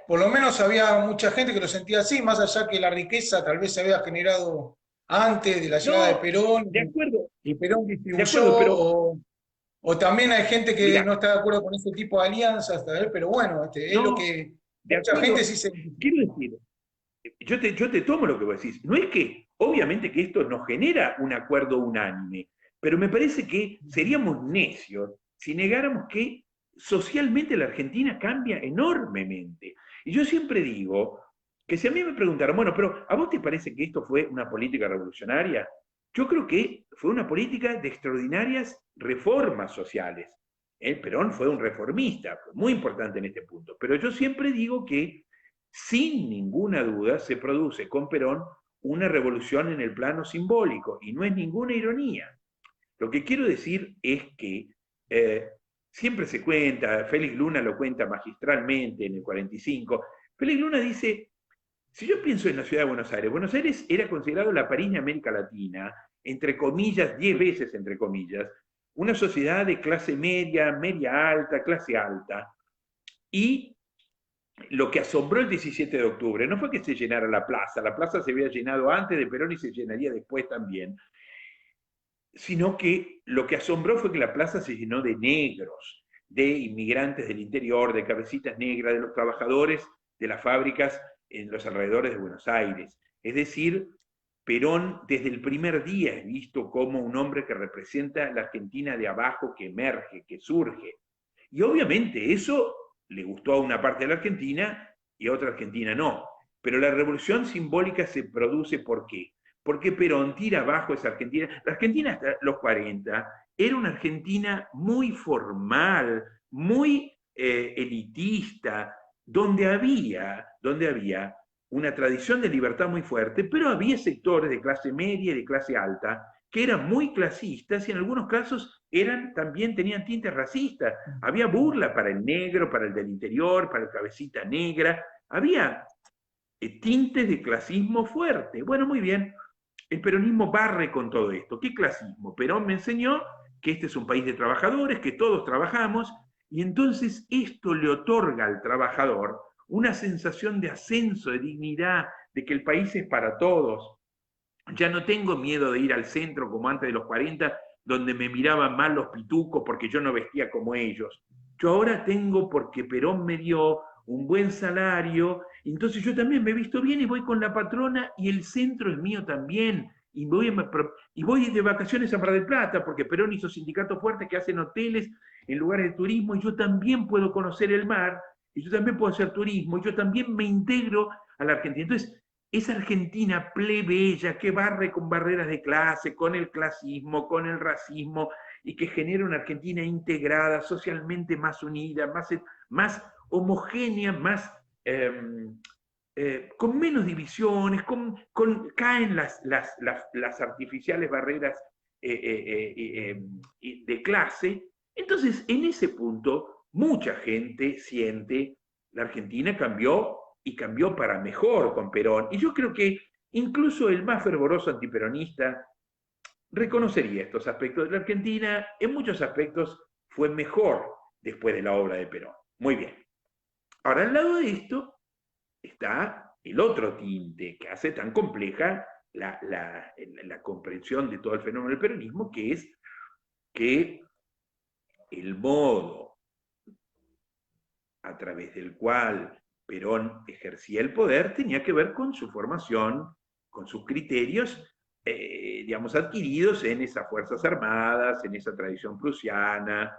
por lo menos había mucha gente que lo sentía así, más allá que la riqueza tal vez se había generado antes de la llegada de no, Perón de acuerdo, y Perón de distribuyó, acuerdo, pero o también hay gente que mira, no está de acuerdo con ese tipo de alianzas, tal pero bueno, es lo no, que de mucha gente acuerdo, sí se... quiero decir, yo te tomo lo que vos decís. No es que, obviamente que esto nos genera un acuerdo unánime, pero me parece que seríamos necios si negáramos que socialmente la Argentina cambia enormemente. Y yo siempre digo que si a mí me preguntaran, bueno, pero ¿a vos te parece que esto fue una política revolucionaria? Yo creo que fue una política de extraordinarias reformas sociales. El Perón fue un reformista, muy importante en este punto. Pero yo siempre digo que sin ninguna duda se produce con Perón una revolución en el plano simbólico, y no es ninguna ironía. Lo que quiero decir es que eh, siempre se cuenta, Félix Luna lo cuenta magistralmente en el 45, Félix Luna dice, si yo pienso en la ciudad de Buenos Aires era considerado la París de América Latina, entre comillas, 10 veces entre comillas, una sociedad de clase media, media alta, clase alta, y lo que asombró el 17 de octubre no fue que se llenara la plaza se había llenado antes de Perón y se llenaría después también, sino que lo que asombró fue que la plaza se llenó de negros, de inmigrantes del interior, de cabecitas negras, de los trabajadores de las fábricas en los alrededores de Buenos Aires. Es decir, Perón desde el primer día es visto como un hombre que representa la Argentina de abajo, que emerge, que surge. Y obviamente eso le gustó a una parte de la Argentina y a otra Argentina no. Pero la revolución simbólica se produce ¿por qué? Porque Perón tira abajo esa Argentina. La Argentina hasta los 40 era una Argentina muy formal, muy elitista, donde había una tradición de libertad muy fuerte, pero había sectores de clase media y de clase alta que eran muy clasistas y en algunos casos también tenían tintes racistas. Había burla para el negro, para el del interior, para el cabecita negra. Había tintes de clasismo fuerte. Bueno, muy bien. El peronismo barre con todo esto. ¿Qué clasismo? Perón me enseñó que este es un país de trabajadores, que todos trabajamos, y entonces esto le otorga al trabajador una sensación de ascenso, de dignidad, de que el país es para todos. Ya no tengo miedo de ir al centro como antes de los 40, donde me miraban mal los pitucos porque yo no vestía como ellos. Yo ahora tengo, porque Perón me dio un buen salario, entonces yo también me he visto bien y voy con la patrona y el centro es mío también. Y voy de vacaciones a Mar del Plata, porque Perón hizo sindicatos fuertes que hacen hoteles en lugares de turismo, y yo también puedo conocer el mar, y yo también puedo hacer turismo, y yo también me integro a la Argentina. Entonces, esa Argentina plebeya que barre con barreras de clase, con el clasismo, con el racismo, y que genera una Argentina integrada, socialmente más unida, más homogénea, con menos divisiones, caen las artificiales barreras de clase. Entonces, en ese punto, mucha gente siente la Argentina cambió y cambió para mejor con Perón. Y yo creo que incluso el más fervoroso antiperonista reconocería estos aspectos. La Argentina, en muchos aspectos, fue mejor después de la obra de Perón. Muy bien. Ahora, al lado de esto está el otro tinte que hace tan compleja la comprensión de todo el fenómeno del peronismo, que es que el modo a través del cual Perón ejercía el poder tenía que ver con su formación, con sus criterios, digamos, adquiridos en esas Fuerzas Armadas, en esa tradición prusiana,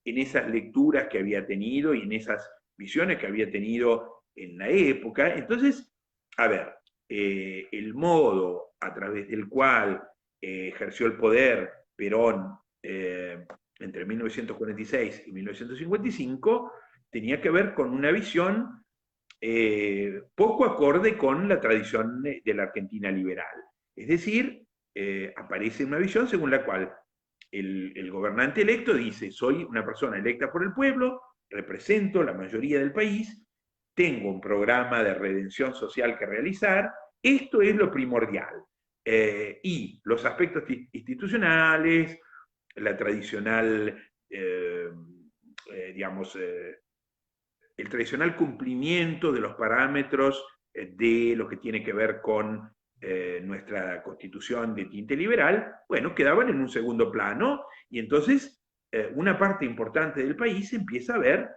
en esas lecturas que había tenido y en esas visiones que había tenido en la época. Entonces, a ver, el modo a través del cual ejerció el poder Perón entre 1946 y 1955 tenía que ver con una visión poco acorde con la tradición de la Argentina liberal. Es decir, aparece una visión según la cual el gobernante electo dice, soy una persona electa por el pueblo, represento la mayoría del país, tengo un programa de redención social que realizar, esto es lo primordial. Y los aspectos institucionales, la tradicional, digamos, el tradicional cumplimiento de los parámetros de lo que tiene que ver con nuestra constitución de tinte liberal, bueno, quedaban en un segundo plano y entonces una parte importante del país empieza a ver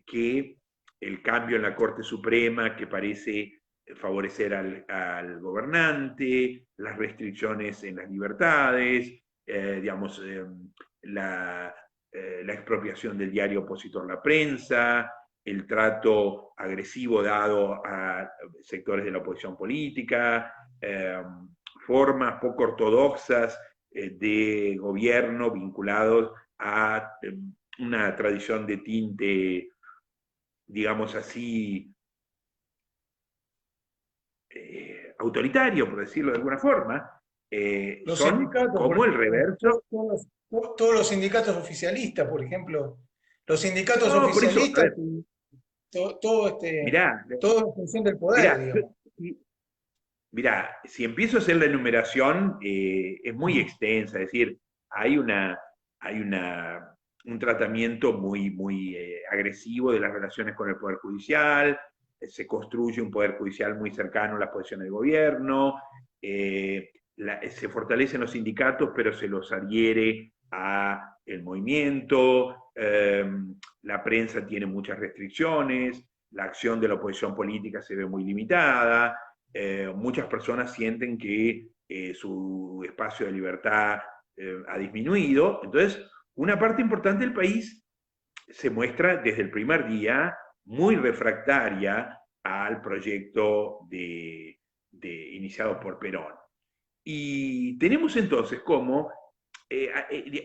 que el cambio en la Corte Suprema que parece favorecer al gobernante, las restricciones en las libertades, digamos, la expropiación del diario opositor La Prensa, el trato agresivo dado a sectores de la oposición política, formas poco ortodoxas de gobierno vinculados a una tradición de tinte, digamos así, autoritario, por decirlo de alguna forma, son como el reverso. Todos los sindicatos oficialistas, por ejemplo, los sindicatos No, por eso, oficialistas, todo mirá, en función del poder, digamos. Mirá, si empiezo a hacer la enumeración, es muy extensa, es decir, hay un tratamiento muy agresivo de las relaciones con el Poder Judicial, se construye un Poder Judicial muy cercano a las posiciones del gobierno, se fortalecen los sindicatos, pero se los adhiere a el movimiento, la prensa tiene muchas restricciones, la acción de la oposición política se ve muy limitada, muchas personas sienten que su espacio de libertad ha disminuido. Entonces, una parte importante del país se muestra desde el primer día muy refractaria al proyecto iniciado por Perón. Y tenemos entonces como,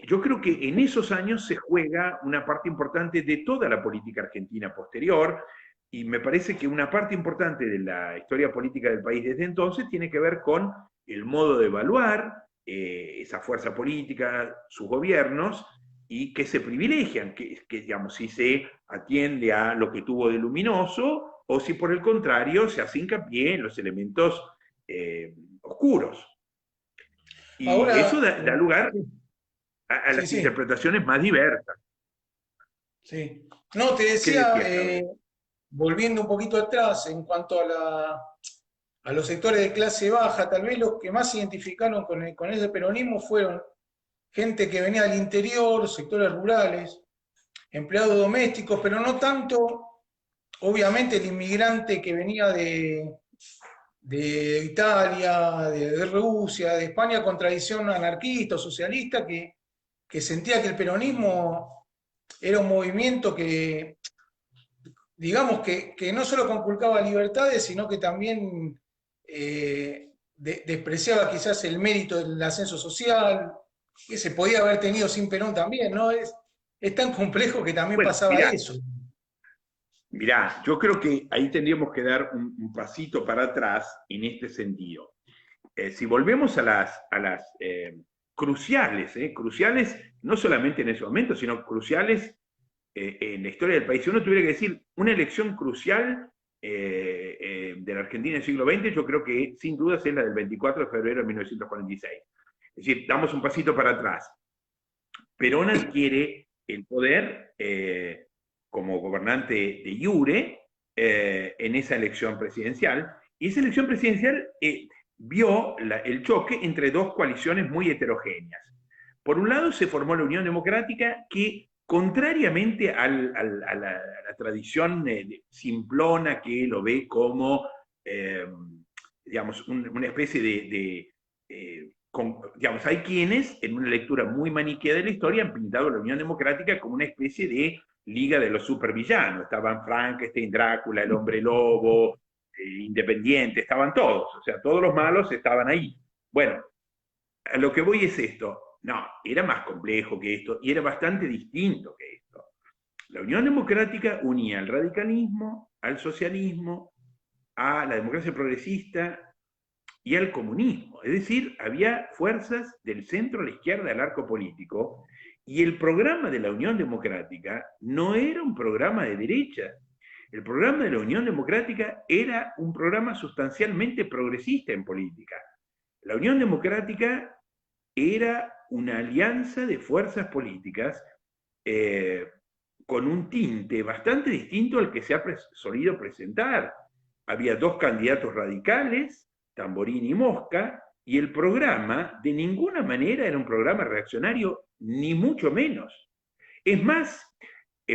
yo creo que en esos años se juega una parte importante de toda la política argentina posterior, y me parece que una parte importante de la historia política del país desde entonces tiene que ver con el modo de evaluar esa fuerza política, sus gobiernos, y que se privilegian, que digamos, si se atiende a lo que tuvo de luminoso, o si por el contrario se hace hincapié en los elementos oscuros. Y ahora, eso da lugar a las interpretaciones más diversas. Sí. No, te decía, volviendo un poquito atrás, en cuanto a los sectores de clase baja, tal vez los que más se identificaron con ese peronismo fueron gente que venía del interior, sectores rurales, empleados domésticos, pero no tanto, obviamente, el inmigrante que venía de Italia, de Rusia, de España, con tradición anarquista o socialista, que sentía que el peronismo era un movimiento que, digamos, que no solo conculcaba libertades, sino que también despreciaba quizás el mérito del ascenso social, que se podía haber tenido sin Perón también, ¿no? Es tan complejo que también pasaba eso. Mirá, yo creo que ahí tendríamos que dar un pasito para atrás en este sentido. Si volvemos a las cruciales, cruciales no solamente en ese momento, sino cruciales en la historia del país. Si uno tuviera que decir una elección crucial de la Argentina del siglo XX, yo creo que sin dudas es la del 24 de febrero de 1946. Es decir, damos un pasito para atrás. Perón adquiere el poder como gobernante de iure en esa elección presidencial, y esa elección presidencial vio el choque entre dos coaliciones muy heterogéneas. Por un lado se formó la Unión Democrática, que contrariamente a la tradición simplona que lo ve como, digamos, una especie digamos, hay quienes, en una lectura muy maniquea de la historia, han pintado a la Unión Democrática como una especie de liga de los supervillanos. Estaban Frankenstein, Drácula, el Hombre Lobo, Independiente, estaban todos, o sea, todos los malos estaban ahí. Bueno, a lo que voy es esto. No, era más complejo que esto y era bastante distinto que esto. La Unión Democrática unía al radicalismo, al socialismo, a la democracia progresista, y al comunismo. Es decir, había fuerzas del centro a la izquierda del arco político, y el programa de la Unión Democrática no era un programa de derecha. El programa de la Unión Democrática era un programa sustancialmente progresista en política. La Unión Democrática era una alianza de fuerzas políticas con un tinte bastante distinto al que se ha solido presentar. Había dos candidatos radicales, Tamborini y Mosca, y el programa de ninguna manera era un programa reaccionario, ni mucho menos. Es más,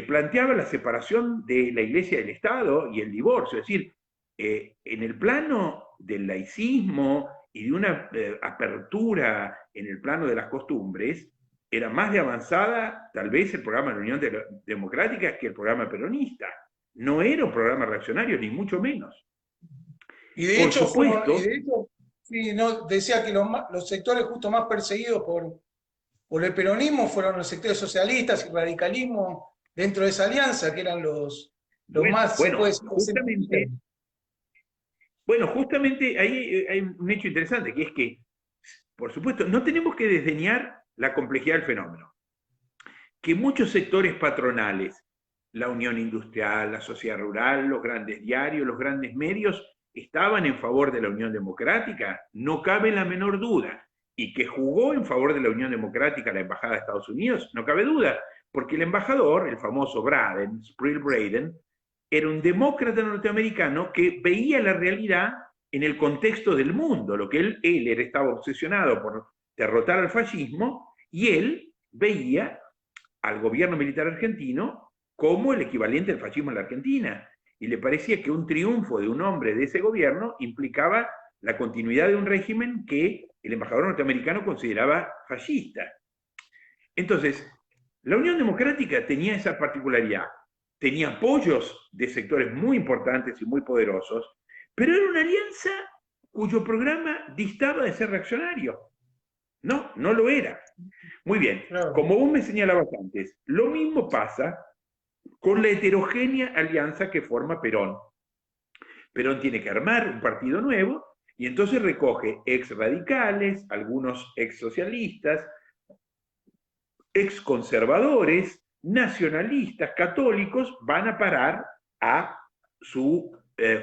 planteaba la separación de la Iglesia del Estado y el divorcio, es decir, en el plano del laicismo y de una apertura en el plano de las costumbres, era más de avanzada tal vez el programa de la Unión Democrática que el programa peronista. No era un programa reaccionario, ni mucho menos. Y de Por hecho, supuesto, sí, no, decía que los sectores justo más perseguidos por el peronismo fueron los sectores socialistas y radicalismo dentro de esa alianza, que eran los más, se puede bueno, decir, justamente, justamente ahí hay un hecho interesante, que es que, por supuesto, no tenemos que desdeñar la complejidad del fenómeno. Que muchos sectores patronales, la Unión Industrial, la sociedad rural, los grandes diarios, los grandes medios, estaban en favor de la Unión Democrática, no cabe la menor duda. Y que jugó en favor de la Unión Democrática la Embajada de Estados Unidos, no cabe duda, porque el embajador, el famoso Braden, Sprill Braden, era un demócrata norteamericano que veía la realidad en el contexto del mundo, lo que él estaba obsesionado por derrotar al fascismo, y él veía al gobierno militar argentino como el equivalente del fascismo en la Argentina. Y le parecía que un triunfo de un hombre de ese gobierno implicaba la continuidad de un régimen que el embajador norteamericano consideraba fascista. Entonces, la Unión Democrática tenía esa particularidad. Tenía apoyos de sectores muy importantes y muy poderosos, pero era una alianza cuyo programa distaba de ser reaccionario. No, no lo era. Muy bien, claro. como vos me señalabas antes, lo mismo pasa con la heterogénea alianza que forma Perón. Perón tiene que armar un partido nuevo y entonces recoge ex radicales, algunos ex socialistas, ex conservadores, nacionalistas, católicos, van a parar a su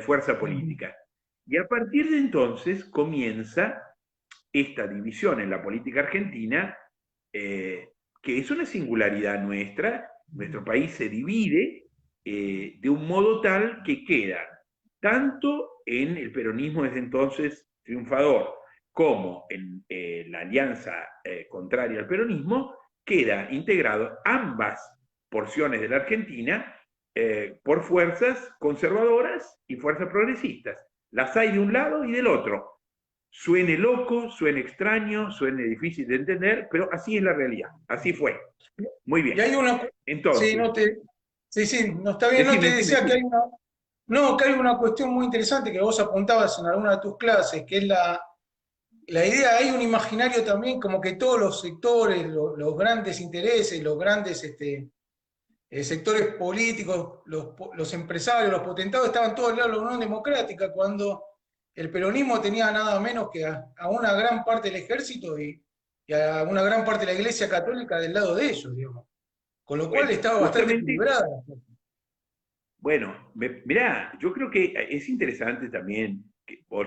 fuerza política. Y a partir de entonces comienza esta división en la política argentina, que es una singularidad nuestra. Nuestro país se divide de un modo tal que queda tanto en el peronismo desde entonces triunfador como en la alianza contraria al peronismo, queda integrado ambas porciones de la Argentina por fuerzas conservadoras y fuerzas progresistas. Las hay de un lado y del otro. Suene loco, suene extraño, suene difícil de entender, pero así es la realidad, así fue. Muy bien. Y hay una, sí, Entonces, sí, no está bien, no te decime, decía que hay una, no, que hay una cuestión muy interesante que vos apuntabas en alguna de tus clases, que es la idea, hay un imaginario también como que todos los sectores, los grandes intereses, los grandes sectores políticos, los empresarios, los potentados, estaban todos al lado de la Unión Democrática, cuando el peronismo tenía nada menos que a una gran parte del ejército y a una gran parte de la Iglesia Católica del lado de ellos, digamos. Con lo cual bueno, estaba bastante justamente, equilibrada. bueno, mirá, yo creo que es interesante también que vos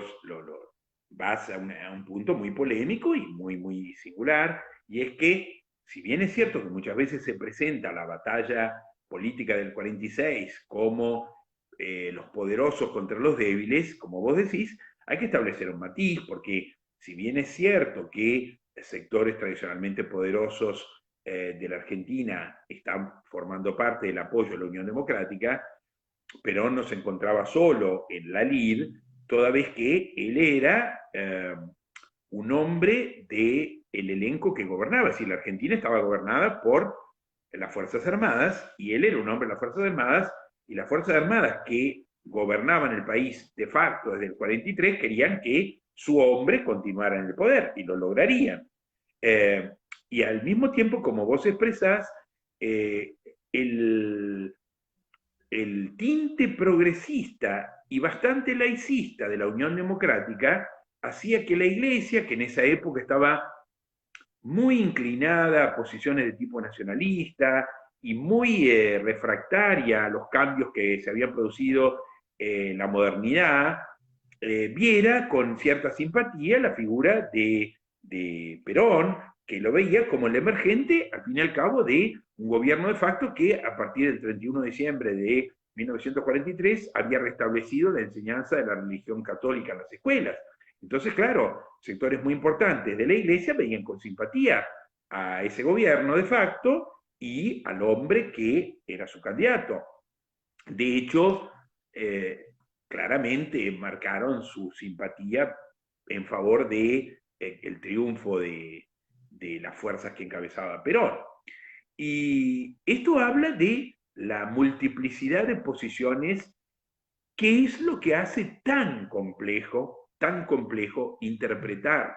vas a un punto muy polémico y muy singular, y es que, si bien es cierto que muchas veces se presenta la batalla política del 46 como los poderosos contra los débiles, como vos decís, hay que establecer un matiz, porque si bien es cierto que sectores tradicionalmente poderosos de la Argentina están formando parte del apoyo a la Unión Democrática, Perón no se encontraba solo en la lid, toda vez que él era un hombre del elenco que gobernaba. Es decir, la Argentina estaba gobernada por las Fuerzas Armadas y él era un hombre de las Fuerzas Armadas, y las Fuerzas Armadas que gobernaban el país de facto desde el 43 querían que su hombre continuara en el poder, y lo lograrían. Eh, y al mismo tiempo, como vos expresás, el, el tinte progresista y bastante laicista de la Unión Democrática hacía que la Iglesia, que en esa época estaba muy inclinada a posiciones de tipo nacionalista y muy refractaria a los cambios que se habían producido en la modernidad, viera con cierta simpatía la figura de Perón, que lo veía como el emergente, al fin y al cabo, de un gobierno de facto que a partir del 31 de diciembre de 1943 había restablecido la enseñanza de la religión católica en las escuelas. Entonces, claro, sectores muy importantes de la Iglesia veían con simpatía a ese gobierno de facto y al hombre que era su candidato. De hecho, claramente marcaron su simpatía en favor de el triunfo de las fuerzas que encabezaba Perón. Y esto habla de la multiplicidad de posiciones, que es lo que hace tan complejo interpretar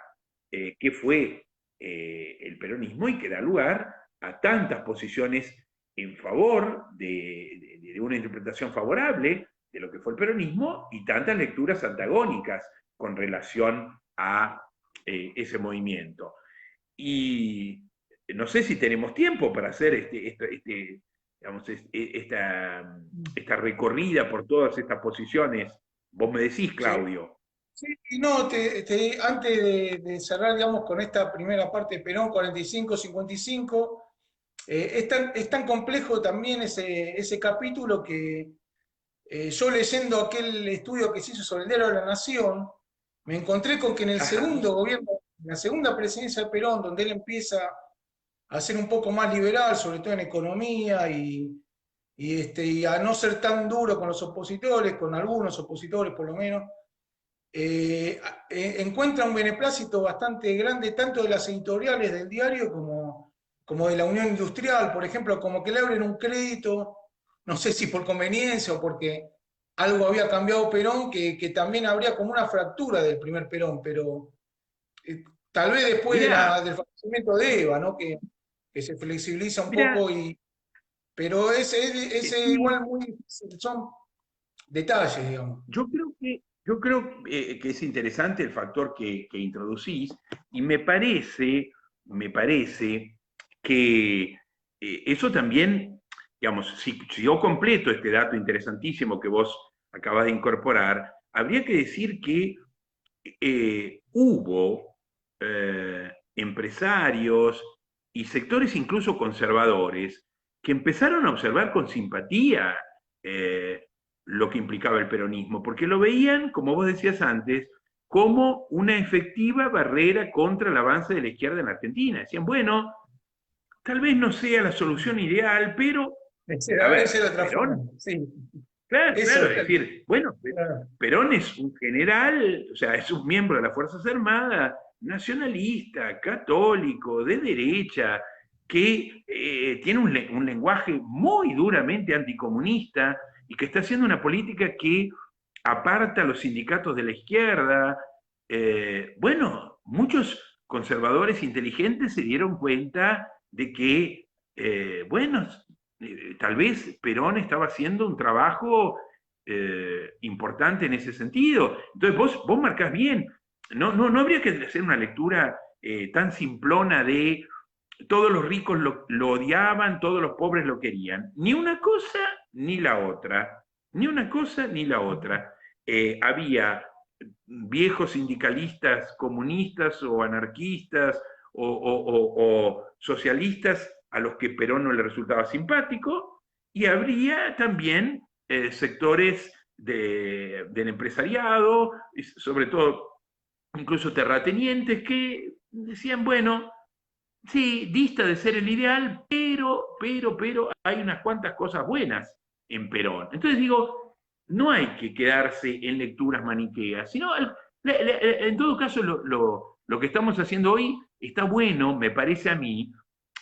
qué fue el peronismo y que da lugar a tantas posiciones en favor de una interpretación favorable de lo que fue el peronismo y tantas lecturas antagónicas con relación a ese movimiento. Y no sé si tenemos tiempo para hacer digamos, esta recorrida por todas estas posiciones. Vos me decís, Sí, Claudio. sí, y no, antes de cerrar, digamos, con esta primera parte de Perón, 45-55, es tan complejo también ese capítulo que yo leyendo aquel estudio que se hizo sobre el Diario de la Nación, me encontré con que en el Ajá. segundo gobierno, en la segunda presidencia de Perón, donde él empieza a ser un poco más liberal, sobre todo en economía, y a no ser tan duro con los opositores, con algunos opositores por lo menos, encuentra un beneplácito bastante grande, tanto de las editoriales del diario como de la Unión Industrial, por ejemplo, como que le abren un crédito, no sé si por conveniencia o porque algo había cambiado Perón, que también habría como una fractura del primer Perón, pero eh, tal vez después Mirá, del fallecimiento de Eva, ¿no? Que se flexibiliza un mirá, poco, pero ese sí, igual muy difícil, son detalles, digamos. yo creo que es interesante el factor que introducís y me parece que eso también, digamos, si yo completo este dato interesantísimo que vos acabas de incorporar, habría que decir que hubo empresarios y sectores incluso conservadores que empezaron a observar con simpatía eh, lo que implicaba el peronismo, porque lo veían, como vos decías antes, como una efectiva barrera contra el avance de la izquierda en la Argentina. Decían, bueno, tal vez no sea la solución ideal, pero, a Debe ser ver, otra forma, Perón. sí. Claro, Eso claro, es es. decir, bueno, Claro. Perón es un general, o sea, es un miembro de las Fuerzas Armadas, nacionalista, católico, de derecha, que tiene un lenguaje muy duramente anticomunista y que está haciendo una política que aparta a los sindicatos de la izquierda. Bueno, muchos conservadores inteligentes se dieron cuenta de que, bueno, tal vez Perón estaba haciendo un trabajo importante en ese sentido. Entonces vos marcás bien, no habría que hacer una lectura tan simplona de todos los ricos lo odiaban, todos los pobres lo querían. Ni una cosa ni la otra, ni una cosa ni la otra. Había viejos sindicalistas comunistas o anarquistas o socialistas a los que Perón no le resultaba simpático, y habría también sectores del empresariado, sobre todo incluso terratenientes, que decían, bueno, sí, dista de ser el ideal, pero hay unas cuantas cosas buenas en Perón. Entonces digo, no hay que quedarse en lecturas maniqueas, sino en todo caso lo que estamos haciendo hoy está bueno, me parece a mí,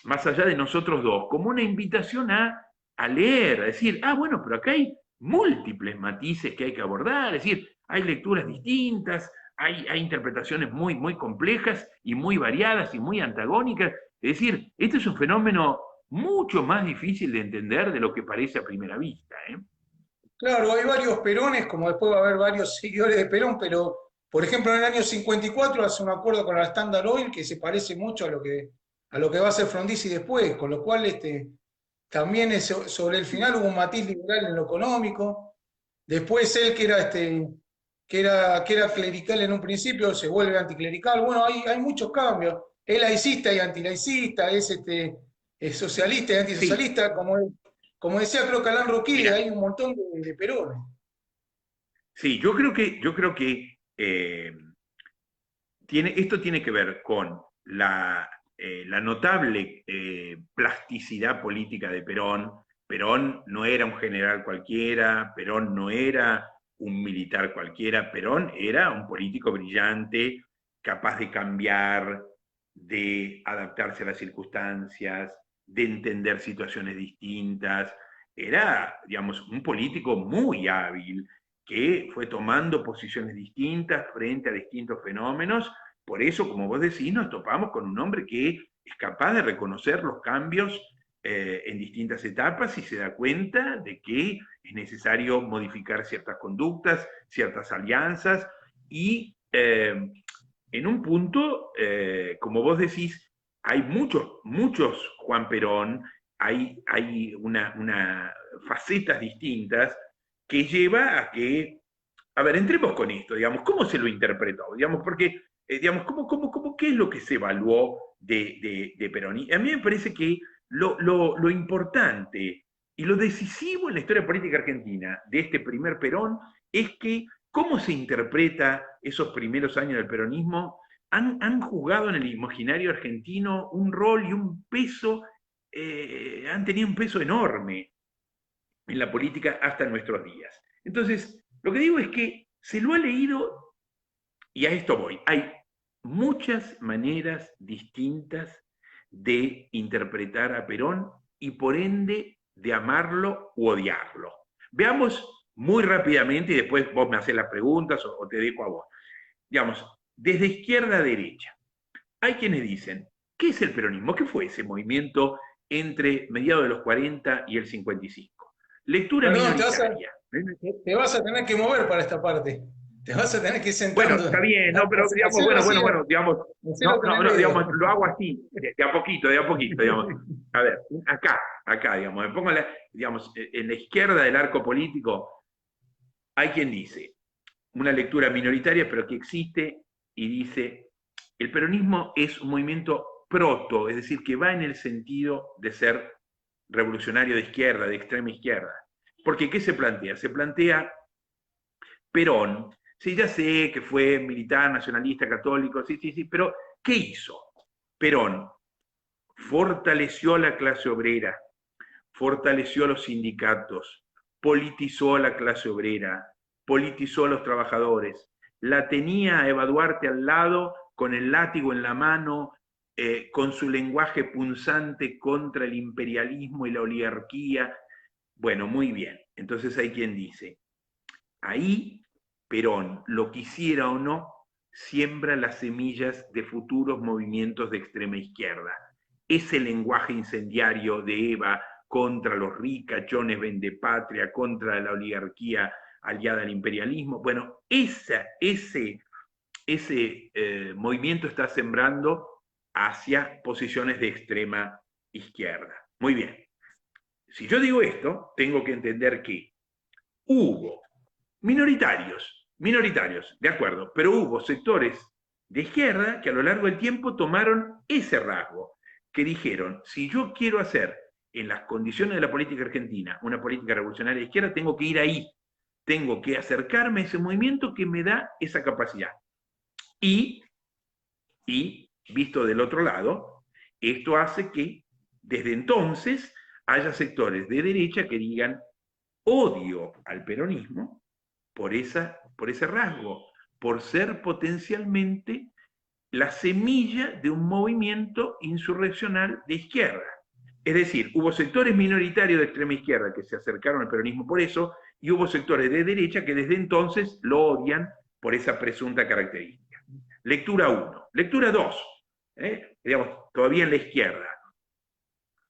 más allá de nosotros dos, como una invitación a leer, a decir, bueno, pero acá hay múltiples matices que hay que abordar, es decir, hay lecturas distintas, hay interpretaciones muy complejas y muy variadas y muy antagónicas. Es decir, este es un fenómeno mucho más difícil de entender de lo que parece a primera vista. Claro, hay varios Perones, como después va a haber varios seguidores de Perón, pero por ejemplo, en el año 54 hace un acuerdo con la Standard Oil que se parece mucho a lo que va a hacer Frondizi después, con lo cual también sobre el final hubo un matiz liberal en lo económico. Después él, que era clerical en un principio, se vuelve anticlerical. Bueno, hay muchos cambios. Es laicista y antilaicista, es socialista y Sí, antisocialista, como decía creo que Alan Roquide, mira, hay un montón de perones. sí, yo creo que esto tiene que ver con la notable plasticidad política de Perón. Perón no era un general cualquiera, Perón no era un militar cualquiera, Perón era un político brillante, capaz de cambiar, de adaptarse a las circunstancias, de entender situaciones distintas. Era, digamos, un político muy hábil que fue tomando posiciones distintas frente a distintos fenómenos. Por eso, como vos decís, nos topamos con un hombre que es capaz de reconocer los cambios en distintas etapas y se da cuenta de que es necesario modificar ciertas conductas, ciertas alianzas y en un punto, como vos decís, hay muchos Juan Perón, hay facetas distintas que lleva a que, a ver, entremos con esto, digamos, ¿cómo se lo interpretó? Digamos, porque, digamos, ¿qué es lo que se evaluó de Perón? Y a mí me parece que lo importante y lo decisivo en la historia política argentina de este primer Perón es que cómo se interpreta esos primeros años del peronismo han jugado en el imaginario argentino un rol y un peso, han tenido un peso enorme en la política hasta nuestros días. Entonces, lo que digo es que se lo ha leído, y a esto voy, hay muchas maneras distintas de interpretar a Perón y por ende de amarlo u odiarlo. Veamos muy rápidamente y después vos me haces las preguntas o te dejo a vos. Digamos, desde izquierda a derecha. Hay quienes dicen, ¿qué es el peronismo? ¿Qué fue ese movimiento entre mediados de los 40 y el 55? Lectura Perdón, minoritaria. te vas a tener que mover para esta parte. Te vas a tener que ir Bueno, sentando. está bien, no, pero digamos, Hacelo así, bueno, digamos, hacelo con el digamos, dedo. lo hago así, de a poquito, digamos. A ver, acá, digamos, me pongo, digamos, en la izquierda del arco político, hay quien dice, una lectura minoritaria, pero que existe, y dice, el peronismo es un movimiento proto, es decir, que va en el sentido de ser revolucionario de izquierda, de extrema izquierda. Porque, ¿qué se plantea? Se plantea Perón, sí, ya sé que fue militar, nacionalista, católico, sí, pero ¿qué hizo? Perón fortaleció a la clase obrera, fortaleció a los sindicatos, politizó a la clase obrera, politizó a los trabajadores, la tenía a Eva Duarte al lado con el látigo en la mano, con su lenguaje punzante contra el imperialismo y la oligarquía. Bueno, muy bien. Entonces hay quien dice, ahí Perón, lo quisiera o no, siembra las semillas de futuros movimientos de extrema izquierda. Ese lenguaje incendiario de Eva contra los ricachones vendepatria, contra la oligarquía aliada al imperialismo, bueno, ese movimiento está sembrando hacia posiciones de extrema izquierda. Muy bien. Si yo digo esto, tengo que entender que hubo minoritarios, de acuerdo, pero hubo sectores de izquierda que a lo largo del tiempo tomaron ese rasgo, que dijeron, si yo quiero hacer en las condiciones de la política argentina una política revolucionaria de izquierda, tengo que ir ahí, tengo que acercarme a ese movimiento que me da esa capacidad. Y, y visto del otro lado, esto hace que desde entonces haya sectores de derecha que digan odio al peronismo por ese rasgo, por ser potencialmente la semilla de un movimiento insurreccional de izquierda. Es decir, hubo sectores minoritarios de extrema izquierda que se acercaron al peronismo por eso, y hubo sectores de derecha que desde entonces lo odian por esa presunta característica. Lectura 1. Lectura 2. Digamos, todavía en la izquierda.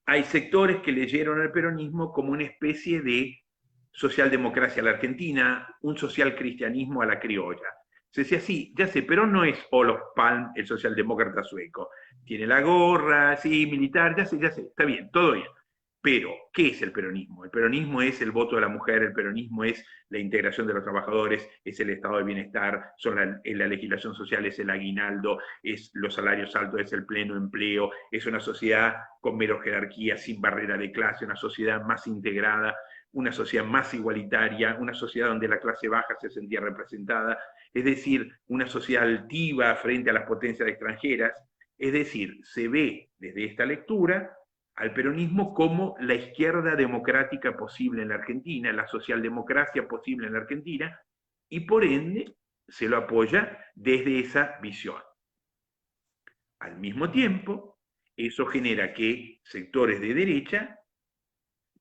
Hay sectores que leyeron al peronismo como una especie de socialdemocracia a la argentina, un social cristianismo a la criolla. Se decía, sí, ya sé, Perón no es Olof Palme, el socialdemócrata sueco. Tiene la gorra, sí, militar, ya sé, está bien, todo bien. Pero, ¿qué es el peronismo? El peronismo es el voto de la mujer, el peronismo es la integración de los trabajadores, es el estado de bienestar, la legislación social, es el aguinaldo, es los salarios altos, es el pleno empleo, es una sociedad con menos jerarquía, sin barrera de clase, una sociedad más integrada, una sociedad más igualitaria, una sociedad donde la clase baja se sentía representada, es decir, una sociedad altiva frente a las potencias extranjeras. Es decir, se ve desde esta lectura al peronismo como la izquierda democrática posible en la Argentina, la socialdemocracia posible en la Argentina, y por ende se lo apoya desde esa visión. Al mismo tiempo, eso genera que sectores de derecha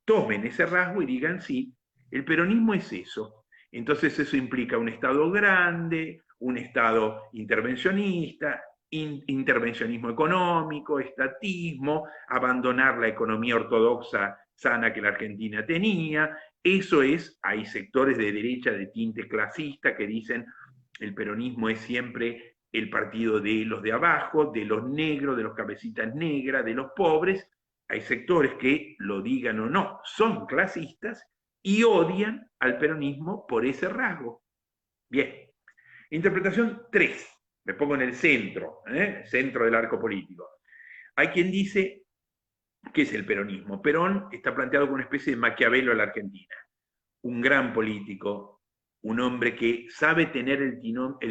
tomen ese rasgo y digan, sí, el peronismo es eso. Entonces eso implica un Estado grande, un Estado intervencionista, intervencionismo económico, estatismo, abandonar la economía ortodoxa sana que la Argentina tenía. Eso es, hay sectores de derecha de tinte clasista que dicen el peronismo es siempre el partido de los de abajo, de los negros, de los cabecitas negras, de los pobres. Hay sectores que, lo digan o no, son clasistas y odian al peronismo por ese rasgo. Bien, interpretación 3, me pongo en el centro del arco político. Hay quien dice, ¿qué es el peronismo? Perón está planteado como una especie de Maquiavelo a la Argentina, un gran político, un hombre que sabe tener el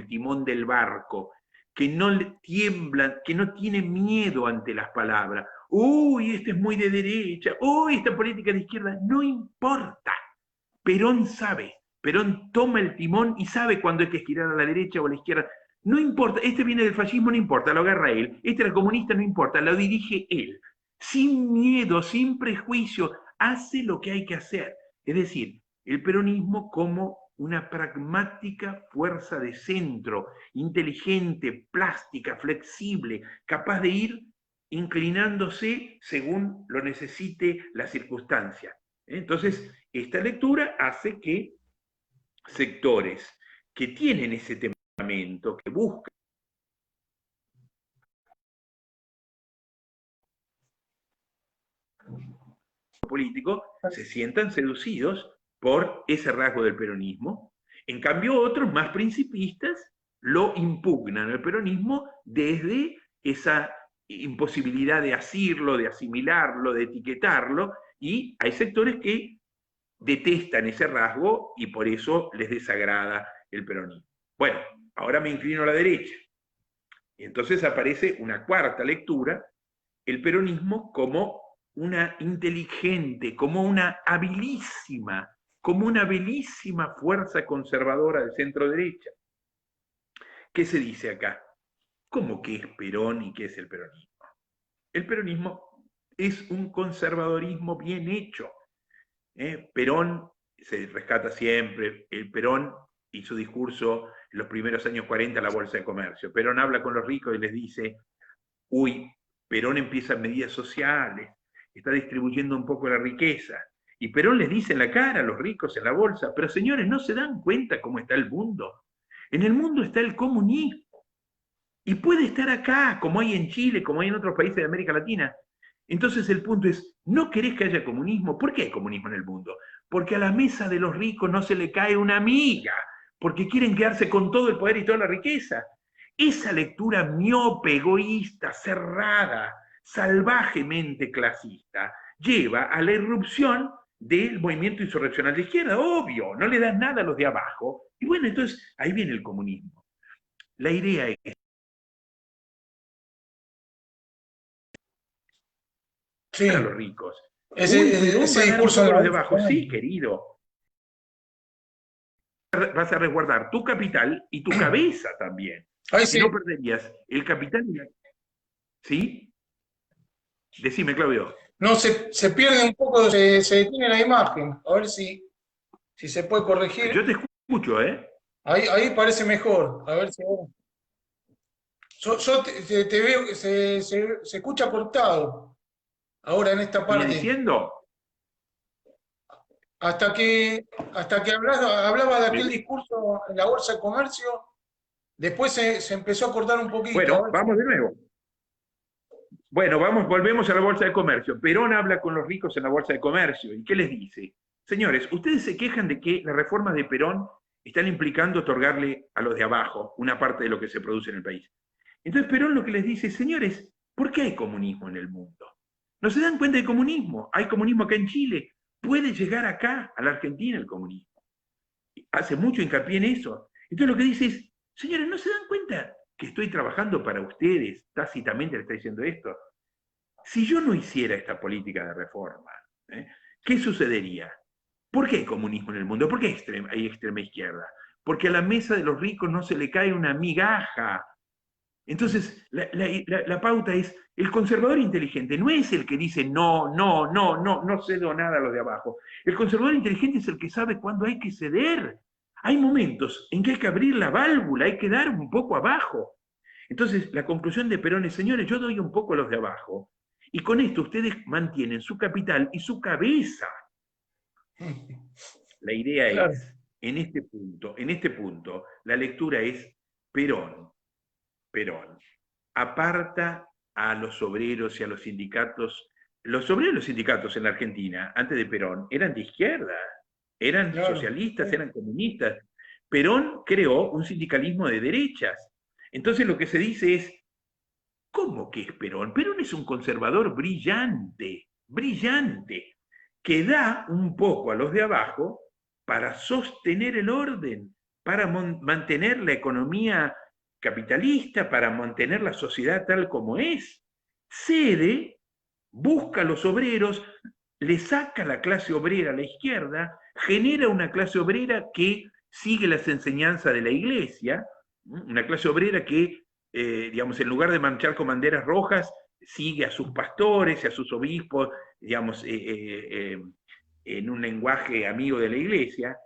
timón del barco, que no le tiembla, que no tiene miedo ante las palabras. Uy, este es muy de derecha, uy, esta política de izquierda, no importa. Perón sabe, Perón toma el timón y sabe cuándo hay que girar a la derecha o a la izquierda. No importa, este viene del fascismo, no importa, lo agarra él. Este era comunista, no importa, lo dirige él. Sin miedo, sin prejuicio, hace lo que hay que hacer. Es decir, el peronismo como una pragmática fuerza de centro, inteligente, plástica, flexible, capaz de ir inclinándose según lo necesite la circunstancia. Entonces, esta lectura hace que sectores que tienen ese temperamento, que buscan político, se sientan seducidos por ese rasgo del peronismo. En cambio, otros más principistas lo impugnan al peronismo desde esa imposibilidad de asirlo, de asimilarlo, de etiquetarlo, y hay sectores que detestan ese rasgo y por eso les desagrada el peronismo. Bueno, ahora me inclino a la derecha. Y entonces aparece una cuarta lectura, el peronismo como una inteligente, como una habilísima fuerza conservadora de centro derecha. ¿Qué se dice acá? ¿Cómo que es Perón y qué es el peronismo? El peronismo es un conservadorismo bien hecho. Perón se rescata siempre, el Perón y su discurso en los primeros años 40 la Bolsa de Comercio. Perón habla con los ricos y les dice, uy, Perón empieza medidas sociales, está distribuyendo un poco la riqueza. Y Perón les dice en la cara a los ricos en la bolsa, pero señores, ¿no se dan cuenta cómo está el mundo? En el mundo está el comunismo. Y puede estar acá, como hay en Chile, como hay en otros países de América Latina. Entonces el punto es, ¿no querés que haya comunismo? ¿Por qué hay comunismo en el mundo? Porque a la mesa de los ricos no se le cae una miga, porque quieren quedarse con todo el poder y toda la riqueza. Esa lectura miope, egoísta, cerrada, salvajemente clasista, lleva a la irrupción del movimiento insurreccional de izquierda, obvio, no le das nada a los de abajo. Y bueno, entonces ahí viene el comunismo. La idea es Sí, a los ricos. ese discurso de los de abajo. Sí, querido. Vas a resguardar tu capital y tu cabeza también. Ahí si sí. no perderías el capital y la... ¿Sí? Decime, Claudio. No, se pierde un poco, se detiene la imagen. A ver si se puede corregir. Yo te escucho, ¿eh? Ahí parece mejor. A ver si... Yo te veo que se escucha cortado. Ahora en esta ¿Estoy parte. diciendo? Hasta que hablaba de aquel discurso en la Bolsa de Comercio, Después se empezó a cortar un poquito. Bueno, vamos de nuevo. Bueno, volvemos a la Bolsa de Comercio. Perón habla con los ricos en la Bolsa de Comercio. ¿Y qué les dice? Señores, ustedes se quejan de que las reformas de Perón están implicando otorgarle a los de abajo una parte de lo que se produce en el país. Entonces Perón lo que les dice, señores, ¿por qué hay comunismo en el mundo? ¿No se dan cuenta del comunismo? Hay comunismo acá en Chile. Puede llegar acá, a la Argentina, el comunismo. Hace mucho hincapié en eso. Entonces lo que dice es, señores, ¿no se dan cuenta que estoy trabajando para ustedes? Tácitamente le está diciendo esto. Si yo no hiciera esta política de reforma, ¿eh? ¿Qué sucedería? ¿Por qué hay comunismo en el mundo? ¿Por qué hay extrema izquierda? Porque a la mesa de los ricos no se le cae una migaja. Entonces, la pauta es, el conservador inteligente no es el que dice no, no, no, no, no cedo nada a los de abajo. El conservador inteligente es el que sabe cuándo hay que ceder. Hay momentos en que hay que abrir la válvula, hay que dar un poco abajo. Entonces, la conclusión de Perón es, señores, yo doy un poco a los de abajo, y con esto ustedes mantienen su capital y su cabeza. La idea Claro. es, en este punto, la lectura es Perón, Perón, aparta a los obreros y a los sindicatos. Los obreros y los sindicatos en la Argentina, antes de Perón, eran de izquierda, eran Claro. socialistas, eran comunistas. Perón creó un sindicalismo de derechas. Entonces lo que se dice es, ¿cómo que es Perón? Perón es un conservador brillante, brillante, que da un poco a los de abajo para sostener el orden, para mantener la economía capitalista, para mantener la sociedad tal como es. Cede, busca a los obreros, le saca la clase obrera a la izquierda, genera una clase obrera que sigue las enseñanzas de la iglesia, una clase obrera que digamos, en lugar de marchar con banderas rojas, sigue a sus pastores y a sus obispos, digamos, en un lenguaje amigo de la iglesia.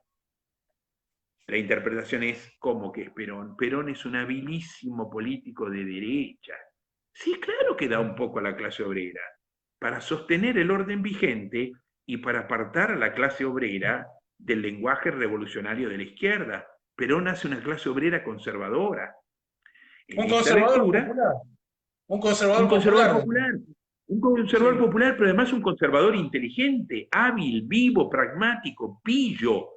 La interpretación es como que es Perón. Perón es un habilísimo político de derecha. Sí, claro que da un poco a la clase obrera, para sostener el orden vigente y para apartar a la clase obrera del lenguaje revolucionario de la izquierda. Perón hace una clase obrera conservadora. En Un esta conservador lectura, popular. Un un conservador conservador popular. popular, un conservador Sí. popular, pero además un conservador inteligente, hábil, vivo, pragmático, pillo.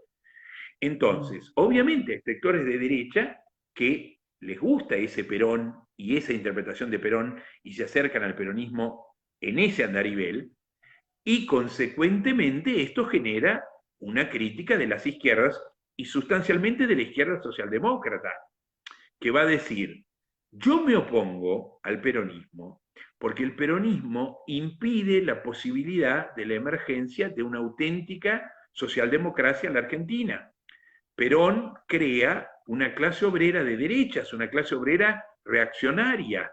Entonces, obviamente hay sectores de derecha que les gusta ese Perón y esa interpretación de Perón y se acercan al peronismo en ese andarivel, y consecuentemente esto genera una crítica de las izquierdas y sustancialmente de la izquierda socialdemócrata, que va a decir, yo me opongo al peronismo porque el peronismo impide la posibilidad de la emergencia de una auténtica socialdemocracia en la Argentina. Perón crea una clase obrera de derechas, una clase obrera reaccionaria,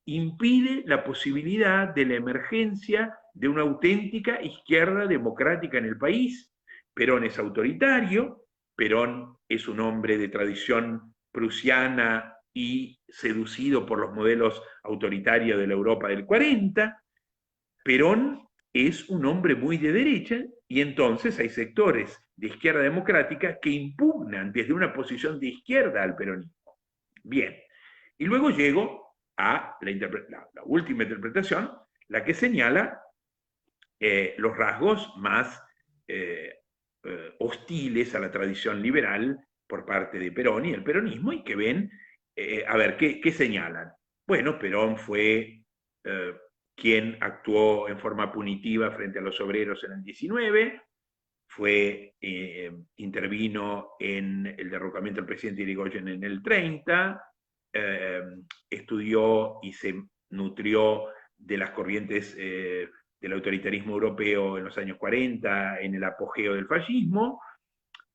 impide la posibilidad de la emergencia de una auténtica izquierda democrática en el país. Perón es autoritario, Perón es un hombre de tradición prusiana y seducido por los modelos autoritarios de la Europa del 40. Perón es un hombre muy de derecha y entonces hay sectores de izquierda democrática que impugnan desde una posición de izquierda al peronismo. Bien, y luego llego a la última interpretación, la que señala los rasgos más hostiles a la tradición liberal por parte de Perón y el peronismo, y que ven, a ver, ¿qué señalan? Bueno, Perón fue quien actuó en forma punitiva frente a los obreros en el 19, intervino en el derrocamiento del presidente Irigoyen en el 30, estudió y se nutrió de las corrientes del autoritarismo europeo en los años 40, en el apogeo del fascismo,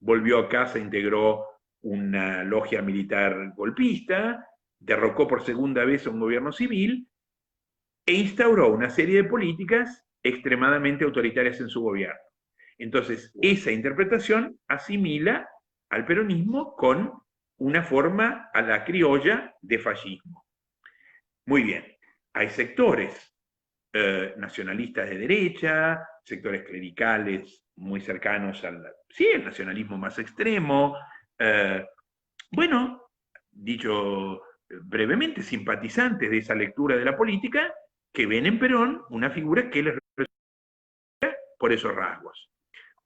volvió a casa, integró una logia militar golpista, derrocó por segunda vez a un gobierno civil e instauró una serie de políticas extremadamente autoritarias en su gobierno. Entonces, esa interpretación asimila al peronismo con una forma a la criolla de fascismo. Muy bien, hay sectores nacionalistas de derecha, sectores clericales muy cercanos al, sí, el nacionalismo más extremo. Bueno, dicho brevemente, simpatizantes de esa lectura de la política, que ven en Perón una figura que les representa por esos rasgos.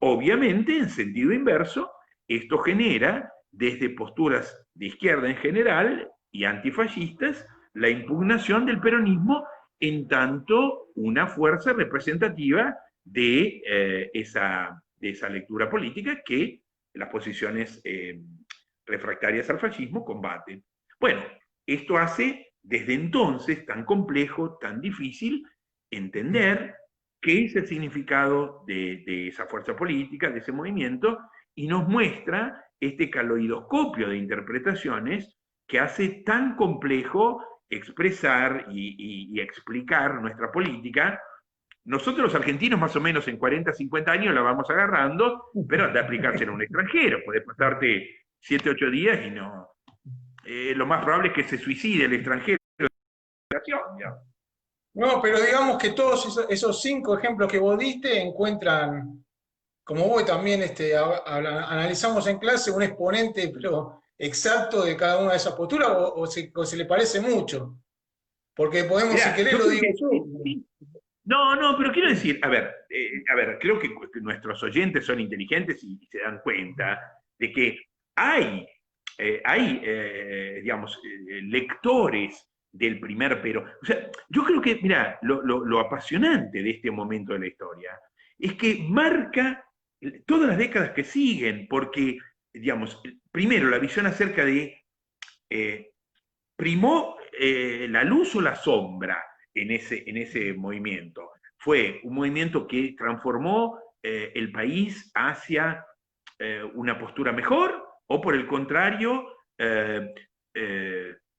Obviamente, en sentido inverso, esto genera, desde posturas de izquierda en general y antifascistas, la impugnación del peronismo en tanto una fuerza representativa de esa lectura política que las posiciones refractarias al fascismo combaten. Bueno, esto hace desde entonces tan complejo, tan difícil entender qué es el significado de esa fuerza política, de ese movimiento, y nos muestra este caleidoscopio de interpretaciones que hace tan complejo expresar y explicar nuestra política. Nosotros los argentinos más o menos en 40, 50 años la vamos agarrando, pero de aplicarse en un extranjero. Podés pasarte 7, 8 días y no. Lo más probable es que se suicide el extranjero. No, pero digamos que todos esos 5 ejemplos que vos diste encuentran, como vos también analizamos en clase, un exponente pero exacto de cada una de esas posturas, o se le parece mucho. Porque podemos, Mirá, si querés, yo lo creo digo que, yo. no, pero quiero decir, a ver, creo que nuestros oyentes son inteligentes y se dan cuenta de que digamos, lectores del primer pero. O sea, yo creo que, mira, lo apasionante de este momento de la historia es que marca todas las décadas que siguen, porque, digamos, primero la visión acerca de primó la luz o la sombra en ese movimiento. Fue un movimiento que transformó el país hacia una postura mejor, o por el contrario,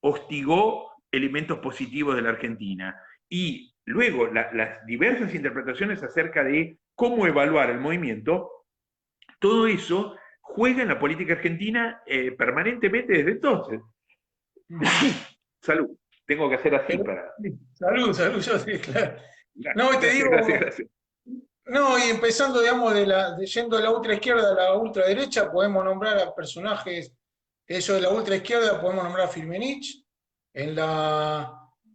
hostigó elementos positivos de la Argentina. Y luego las diversas interpretaciones acerca de cómo evaluar el movimiento, todo eso juega en la política argentina permanentemente desde entonces. Salud. Tengo que hacer así Pero, para. salud, salud, yo sí, claro. No, y te Gracias, digo, gracias, gracias. no, y empezando, digamos, yendo de la ultraizquierda a la ultraderecha, podemos nombrar a personajes, eso de la ultraizquierda, podemos nombrar a Firmenich. En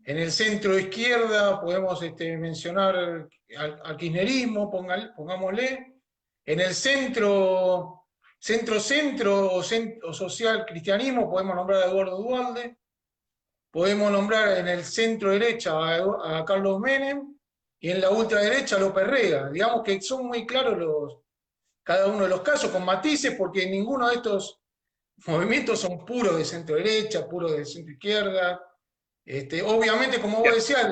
el centro izquierda podemos mencionar al kirchnerismo, pongámosle. En el centro o social cristianismo podemos nombrar a Eduardo Duhalde. Podemos nombrar en el centro derecha a Carlos Menem y en la ultraderecha a López Rega. Digamos que son muy claros cada uno de los casos, con matices, porque ninguno de estos movimientos son puros de centro derecha, puros de centro izquierda. Obviamente, como vos decías,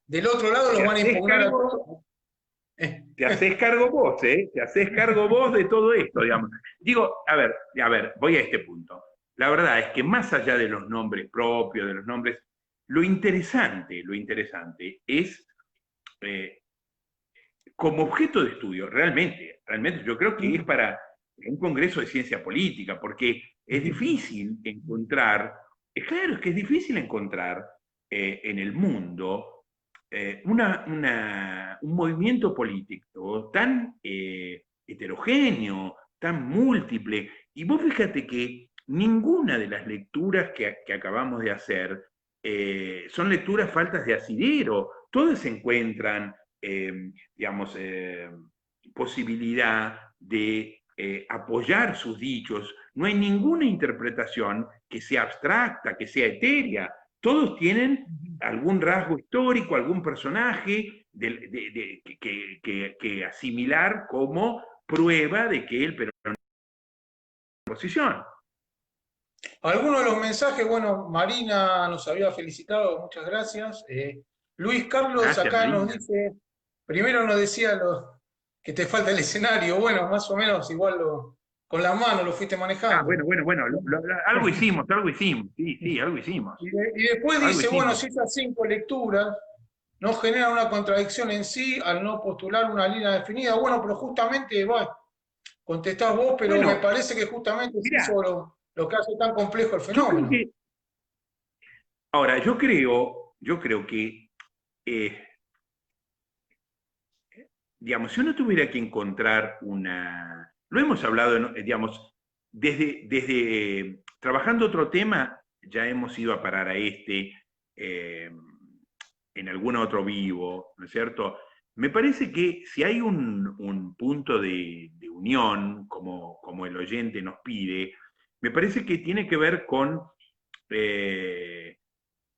del otro lado los Te van a haces impugnar a cargo, todos. te haces cargo vos, ¿eh? Te haces cargo vos de todo esto, digamos. Digo, a ver, voy a este punto. La verdad es que más allá de los nombres propios, de los nombres, lo interesante es como objeto de estudio, realmente yo creo que es para un congreso de ciencia política, porque es difícil encontrar, claro, es que es difícil encontrar en el mundo un movimiento político tan heterogéneo, tan múltiple, y vos fíjate que ninguna de las lecturas que acabamos de hacer son lecturas faltas de asidero, todas se encuentran digamos, posibilidad de apoyar sus dichos. No hay ninguna interpretación que sea abstracta, que sea etérea. Todos tienen algún rasgo histórico, algún personaje que asimilar como prueba de que el peronismo es oposición. Algunos de los mensajes, bueno, Marina nos había felicitado, muchas gracias. Luis Carlos Gracias, acá nos Marina. dice, primero nos decía que te falta el escenario, bueno, más o menos igual con las manos lo fuiste manejando. Bueno, algo hicimos, sí, algo hicimos. Y después Algo dice, bueno, hicimos. si esas 5 lecturas no generan una contradicción en sí al no postular una línea definida, bueno, pero justamente, bueno, contestás vos, pero me Bueno, parece que justamente es mira, eso lo que hace tan complejo el yo creo fenómeno. que, ahora, yo creo que, digamos, si uno tuviera que encontrar lo hemos hablado, digamos, desde trabajando otro tema, ya hemos ido a parar a en algún otro vivo, ¿no es cierto? Me parece que si hay un punto de unión, como el oyente nos pide, me parece que tiene que ver con eh,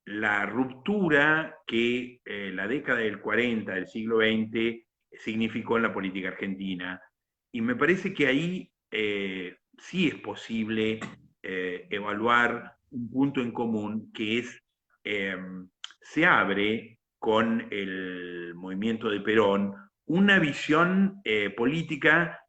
la ruptura que la década del 40 del siglo XX significó en la política argentina. Y me parece que ahí sí es posible evaluar un punto en común que es, eh, se abre con el movimiento de Perón una visión política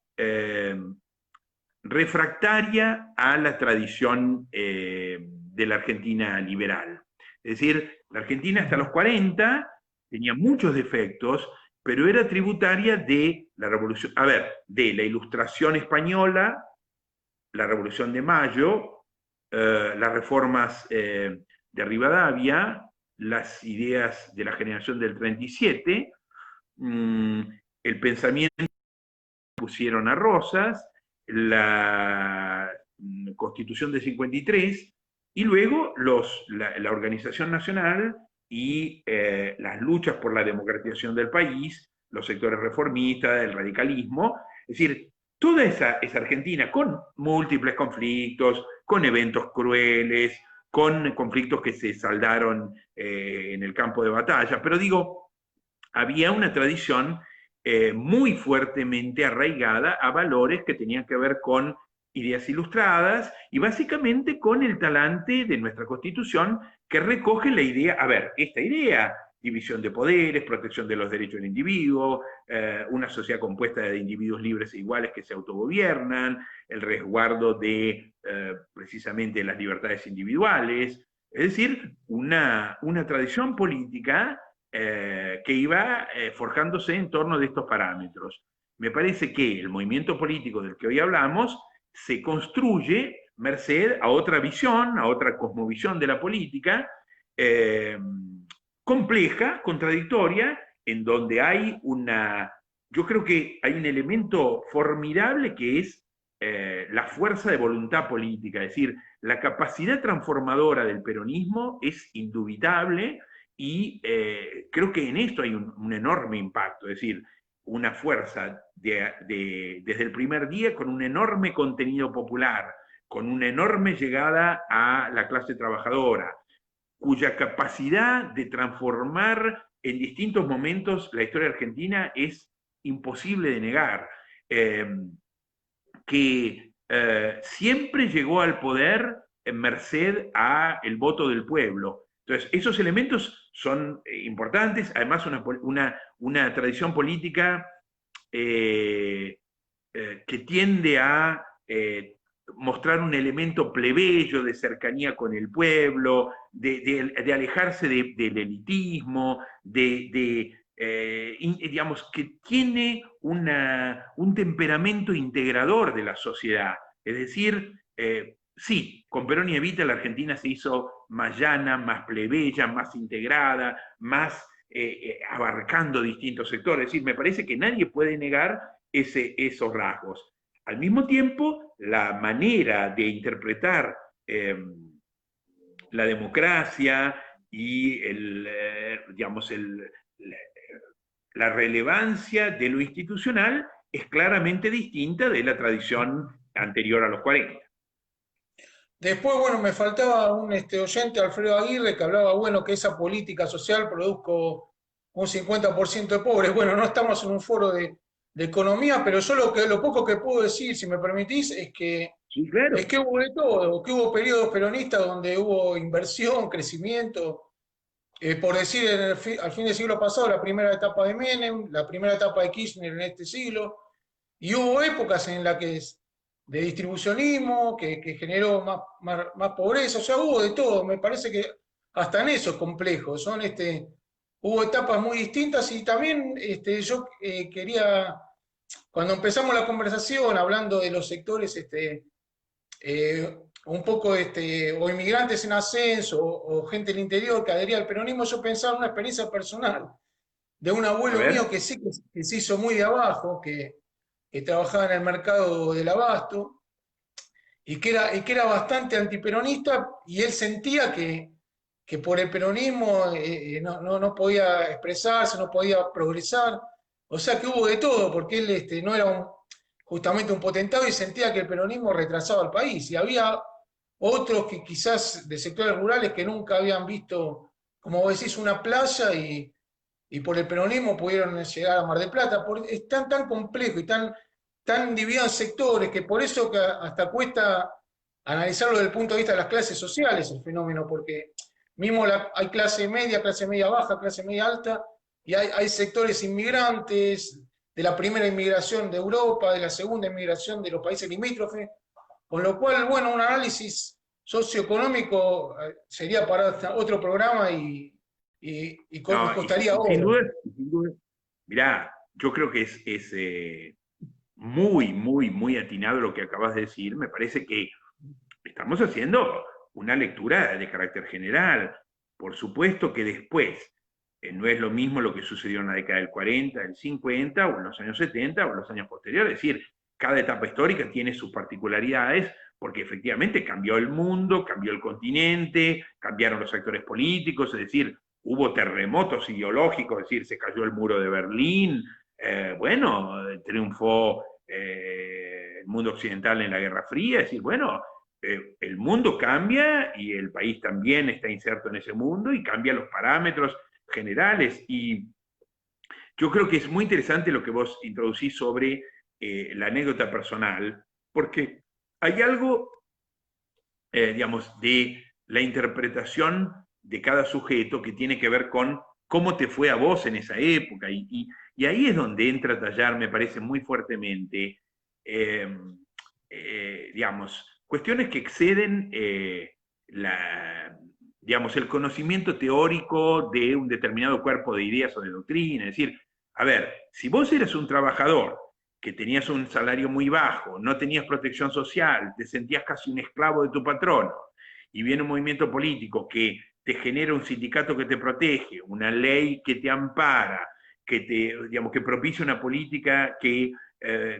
refractaria a la tradición de la Argentina liberal. Es decir, la Argentina hasta los 40 tenía muchos defectos, pero era tributaria de la revolución, a ver, de la Ilustración española, la Revolución de Mayo, las reformas de Rivadavia, las ideas de la generación del 37, el pensamiento que pusieron a Rosas, la Constitución de 53 y luego la Organización Nacional y las luchas por la democratización del país, los sectores reformistas, el radicalismo, es decir, toda esa Argentina con múltiples conflictos, con eventos crueles, con conflictos que se saldaron en el campo de batalla, pero digo, había una tradición muy fuertemente arraigada a valores que tenían que ver con ideas ilustradas y básicamente con el talante de nuestra Constitución que recoge la idea, a ver, esta idea, división de poderes, protección de los derechos del individuo, una sociedad compuesta de individuos libres e iguales que se autogobiernan, el resguardo de precisamente las libertades individuales, es decir, una tradición política que iba forjándose en torno de estos parámetros. Me parece que el movimiento político del que hoy hablamos se construye merced a otra visión, a otra cosmovisión de la política, compleja, contradictoria, en donde hay yo creo que hay un elemento formidable que es la fuerza de voluntad política, es decir, la capacidad transformadora del peronismo es indubitable, y creo que en esto hay un enorme impacto, es decir, una fuerza desde el primer día con un enorme contenido popular, con una enorme llegada a la clase trabajadora, cuya capacidad de transformar en distintos momentos la historia argentina es imposible de negar, que siempre llegó al poder en merced a el voto del pueblo. Entonces, esos elementos son importantes, además una tradición política que tiende a mostrar un elemento plebeyo de cercanía con el pueblo, de alejarse del elitismo, digamos, que tiene un temperamento integrador de la sociedad. Es decir, sí, con Perón y Evita la Argentina se hizo más llana, más plebeya, más integrada, más abarcando distintos sectores. Es decir, me parece que nadie puede negar esos rasgos. Al mismo tiempo, la manera de interpretar la democracia y digamos, la relevancia de lo institucional es claramente distinta de la tradición anterior a los 40. Después, bueno, me faltaba un oyente, Alfredo Aguirre, que hablaba, bueno, que esa política social produjo un 50% de pobres. Bueno, no estamos en un foro de economía, pero yo lo poco que puedo decir, si me permitís, Sí, claro. es que hubo de todo, que hubo periodos peronistas donde hubo inversión, crecimiento. Por decir, al fin del siglo pasado, la primera etapa de Menem, la primera etapa de Kirchner en este siglo, y hubo épocas en las que de distribucionismo, que generó más pobreza, o sea, hubo de todo, me parece que hasta en eso es complejo, hubo etapas muy distintas y también yo quería, cuando empezamos la conversación hablando de los sectores un poco o inmigrantes en ascenso o gente del interior que adhería al peronismo, yo pensaba en una experiencia personal de un A abuelo mío ver. que sí que se hizo muy de abajo, que trabajaba en el mercado del abasto y que era bastante antiperonista, y él sentía que por el peronismo no podía expresarse, no podía progresar. O sea que hubo de todo, porque él no era justamente un potentado y sentía que el peronismo retrasaba al país. Y había otros que quizás de sectores rurales que nunca habían visto, como vos decís, una playa y por el peronismo pudieron llegar a Mar del Plata. Es tan complejo y tan dividido en sectores que por eso que hasta cuesta analizarlo desde el punto de vista de las clases sociales el fenómeno, porque mismo hay clase media baja, clase media alta, y hay sectores inmigrantes, de la primera inmigración de Europa, de la segunda inmigración de los países limítrofes, con lo cual, bueno, un análisis socioeconómico sería para otro programa y No, costaría sin oro. duda, sin duda. Mirá, yo creo que es muy, muy, muy atinado lo que acabas de decir. Me parece que estamos haciendo una lectura de carácter general. Por supuesto que después no es lo mismo lo que sucedió en la década del 40, del 50, o en los años 70, o en los años posteriores. Es decir, cada etapa histórica tiene sus particularidades, porque efectivamente cambió el mundo, cambió el continente, cambiaron los actores políticos, es decir, hubo terremotos ideológicos, es decir, se cayó el muro de Berlín, bueno, triunfó el mundo occidental en la Guerra Fría, es decir, bueno, el mundo cambia y el país también está inserto en ese mundo y cambia los parámetros generales. Y yo creo que es muy interesante lo que vos introducís sobre la anécdota personal, porque hay algo, digamos, de la interpretación de cada sujeto que tiene que ver con cómo te fue a vos en esa época. Y ahí es donde entra a tallar, me parece muy fuertemente, eh, digamos, cuestiones que exceden digamos, el conocimiento teórico de un determinado cuerpo de ideas o de doctrina. Es decir, a ver, si vos eres un trabajador que tenías un salario muy bajo, no tenías protección social, te sentías casi un esclavo de tu patrono, y viene un movimiento político que te genera un sindicato que te protege, una ley que te ampara, digamos, que propicia una política que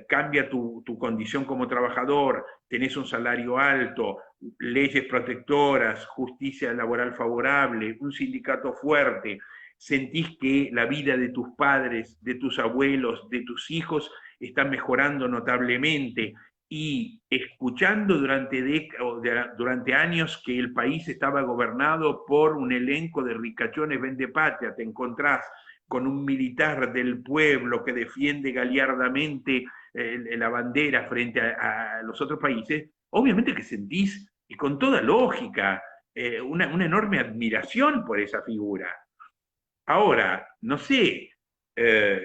cambia tu condición como trabajador, tenés un salario alto, leyes protectoras, justicia laboral favorable, un sindicato fuerte, sentís que la vida de tus padres, de tus abuelos, de tus hijos está mejorando notablemente, y escuchando durante años que el país estaba gobernado por un elenco de ricachones vendepatria, te encontrás con un militar del pueblo que defiende galiardamente la bandera frente a los otros países, obviamente que sentís, y con toda lógica, una enorme admiración por esa figura. Ahora, no sé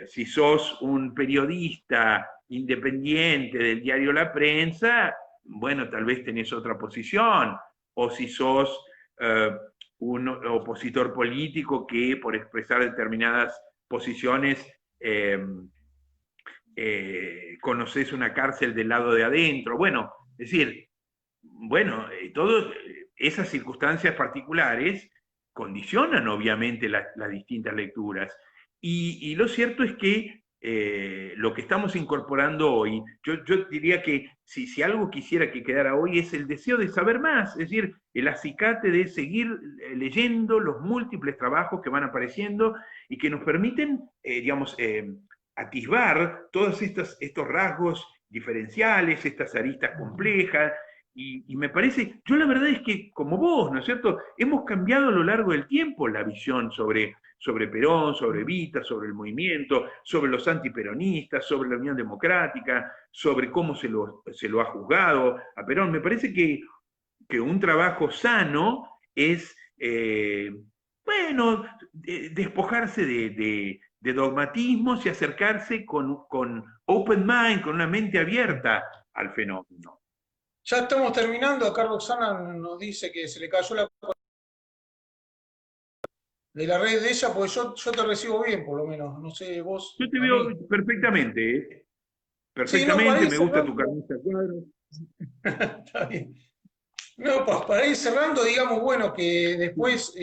si sos un periodista independiente del diario La Prensa, bueno, tal vez tenés otra posición, o si sos un opositor político que por expresar determinadas posiciones conoces una cárcel del lado de adentro. Bueno, es decir, bueno, todas esas circunstancias particulares condicionan obviamente las distintas lecturas. Y lo cierto es que lo que estamos incorporando hoy, yo diría que si algo quisiera que quedara hoy es el deseo de saber más, es decir, el acicate de seguir leyendo los múltiples trabajos que van apareciendo y que nos permiten, digamos, atisbar todos estos rasgos diferenciales, estas aristas complejas. Y me parece, yo la verdad es que como vos, ¿no es cierto? Hemos cambiado a lo largo del tiempo la visión sobre Perón, sobre Evita, sobre el movimiento, sobre los antiperonistas, sobre la Unión Democrática, sobre cómo se lo ha juzgado a Perón. Me parece que un trabajo sano es, bueno, despojarse de dogmatismos y acercarse con open mind, con una mente abierta al fenómeno. Ya estamos terminando. Acá Roxana nos dice que se le cayó de la red de ella, porque yo te recibo bien, por lo menos. No sé, vos Yo te a veo mí. perfectamente, ¿eh? Sí, no, para Perfectamente, ir me gusta tu cerrando. camisa cuadro. Está bien. No, para ir cerrando, digamos, bueno, que después,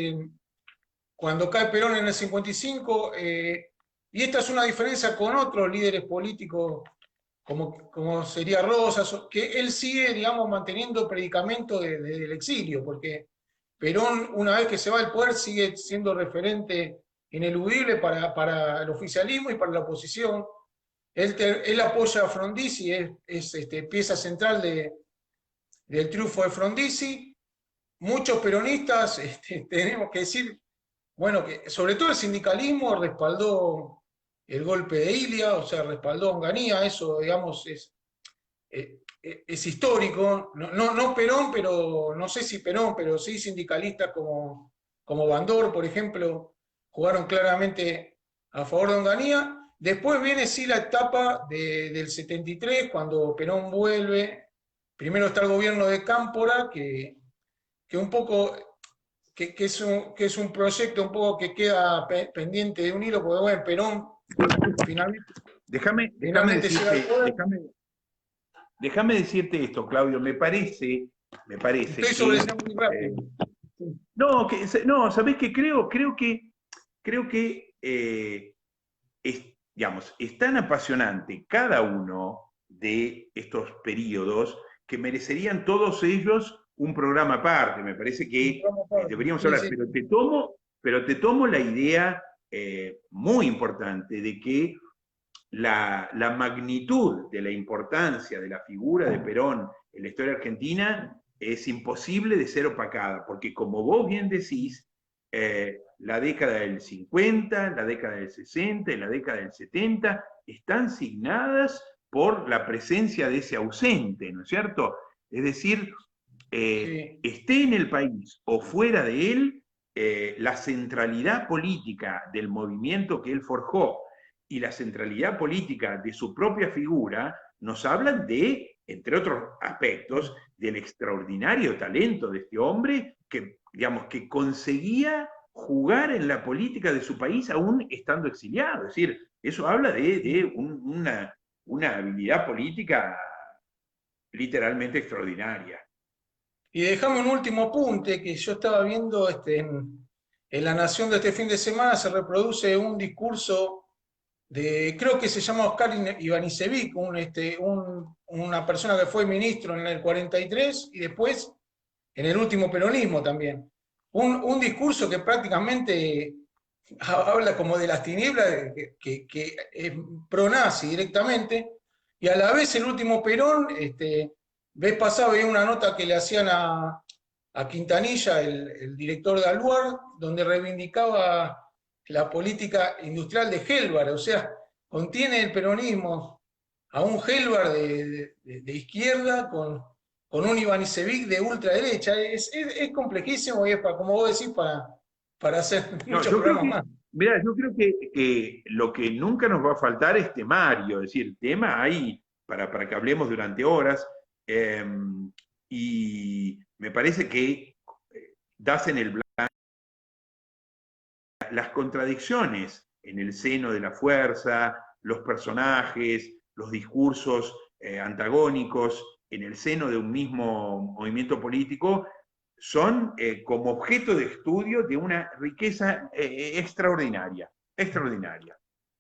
cuando cae Perón en el 55, y esta es una diferencia con otros líderes políticos como sería Rosas, que él sigue, digamos, manteniendo predicamento del exilio, porque Perón, una vez que se va del poder, sigue siendo referente ineludible para el oficialismo y para la oposición. Él apoya a Frondizi, es pieza central del triunfo de Frondizi. Muchos peronistas, tenemos que decir, bueno, que sobre todo el sindicalismo respaldó el golpe de Ilia, o sea, respaldó a Onganía, eso, digamos, es histórico. No Perón, pero no sé si Perón, pero sí sindicalistas como Bandor, por ejemplo, jugaron claramente a favor de Onganía. Después viene sí la etapa del 73, cuando Perón vuelve. Primero está el gobierno de Cámpora, que un poco que es un proyecto un poco que queda pendiente de un hilo, porque bueno, Perón finalmente, Déjame finalmente llega al decirte, poder. déjame decirte esto, Claudio, me parece Estoy que sobreseando muy rápido. no, ¿sabés qué creo? Creo que digamos, es tan apasionante cada uno de estos periodos que merecerían todos ellos un programa aparte. Me parece que deberíamos Sí, hablar, sí. pero te tomo la idea muy importante de que la magnitud de la importancia de la figura de Perón en la historia argentina es imposible de ser opacada, porque como vos bien decís, la década del 50, la década del 60 y la década del 70 están signadas por la presencia de ese ausente, ¿no es cierto? Es decir, Sí. esté en el país o fuera de él, la centralidad política del movimiento que él forjó y la centralidad política de su propia figura nos hablan de, entre otros aspectos, del extraordinario talento de este hombre que, digamos, que conseguía jugar en la política de su país aún estando exiliado. Es decir, eso habla de una habilidad política literalmente extraordinaria. Y dejame un último apunte que yo estaba viendo en La Nación de este fin de semana, se reproduce un discurso creo que se llama Oscar Ivanisevic, una persona que fue ministro en el 43 y después en el último peronismo también. Un discurso que prácticamente habla como de las tinieblas, que es pro-nazi directamente, y a la vez el último Perón, vez pasado veía una nota que le hacían a Quintanilla, el director de Alluar, donde reivindicaba la política industrial de Helvar, o sea, contiene el peronismo a un Helvar de izquierda con un Ivanisevic de ultraderecha. Es complejísimo y es, como vos decís, para hacer No, muchos yo creo programas que, más. mira, yo creo que lo que nunca nos va a faltar es temario, es decir, tema hay para que hablemos durante horas, eh, y me parece que das en el blanco las contradicciones en el seno de la fuerza, los personajes, los discursos antagónicos en el seno de un mismo movimiento político, son como objeto de estudio de una riqueza extraordinaria, extraordinaria.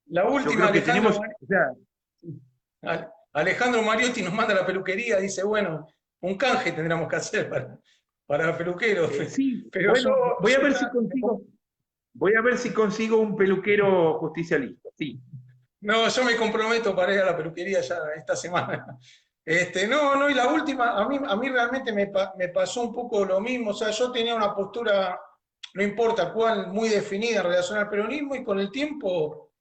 La Yo última, creo que tenemos, o sea, Alejandro Mariotti nos manda a la peluquería, dice, bueno, un canje tendríamos que hacer para peluqueros. sí, Pero bueno, yo ya, voy a ver si consigo un peluquero justicialista, sí. no, yo me comprometo para ir a la peluquería ya esta semana. No, y la última, a mí realmente me pasó un poco lo mismo. O sea, yo tenía una postura, no importa cuál, muy definida en relación al peronismo y con el tiempo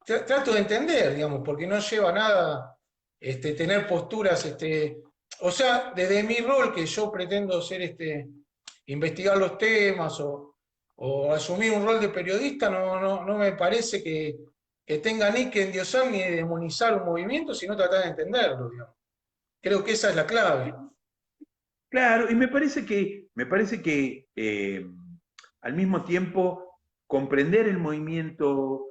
trato de entender, digamos, porque no lleva nada tener posturas, o sea, desde mi rol que yo pretendo ser, investigar los temas o asumir un rol de periodista, no me parece que tenga ni que endiosar ni demonizar un movimiento, sino tratar de entenderlo, digamos. Creo que esa es la clave. Claro, y me parece que al mismo tiempo comprender el movimiento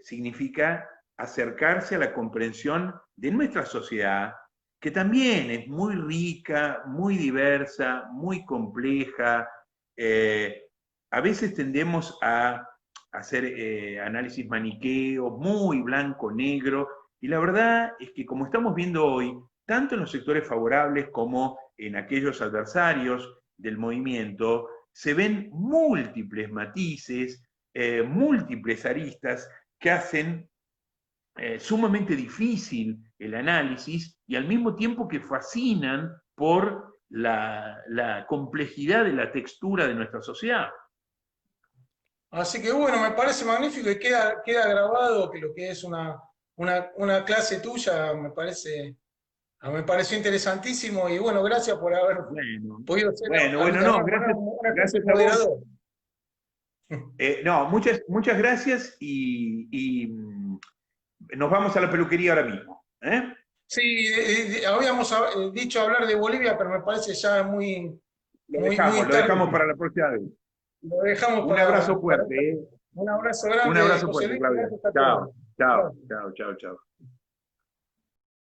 significa acercarse a la comprensión de nuestra sociedad, que también es muy rica, muy diversa, muy compleja. Eh, a veces tendemos a hacer análisis maniqueo, muy blanco-negro, Y la verdad es que como estamos viendo hoy, tanto en los sectores favorables como en aquellos adversarios del movimiento, se ven múltiples matices, múltiples aristas que hacen sumamente difícil el análisis y al mismo tiempo que fascinan por la complejidad de la textura de nuestra sociedad. Así que bueno, me parece magnífico y queda grabado que lo que es una clase tuya me pareció interesantísimo y bueno, gracias por haber Bueno, podido ser bueno, de no, alguna manera gracias, una especie de gracias a vos. moderador. No, muchas gracias nos vamos a la peluquería ahora mismo. ¿Eh? Sí, habíamos dicho hablar de Bolivia, pero me parece ya muy Lo tarde. dejamos para la próxima vez. Lo dejamos Un abrazo para fuerte. un abrazo Un grande, abrazo José fuerte, Luis, Claudia. gracias a todos. Chao, chao, chao, chao, chao.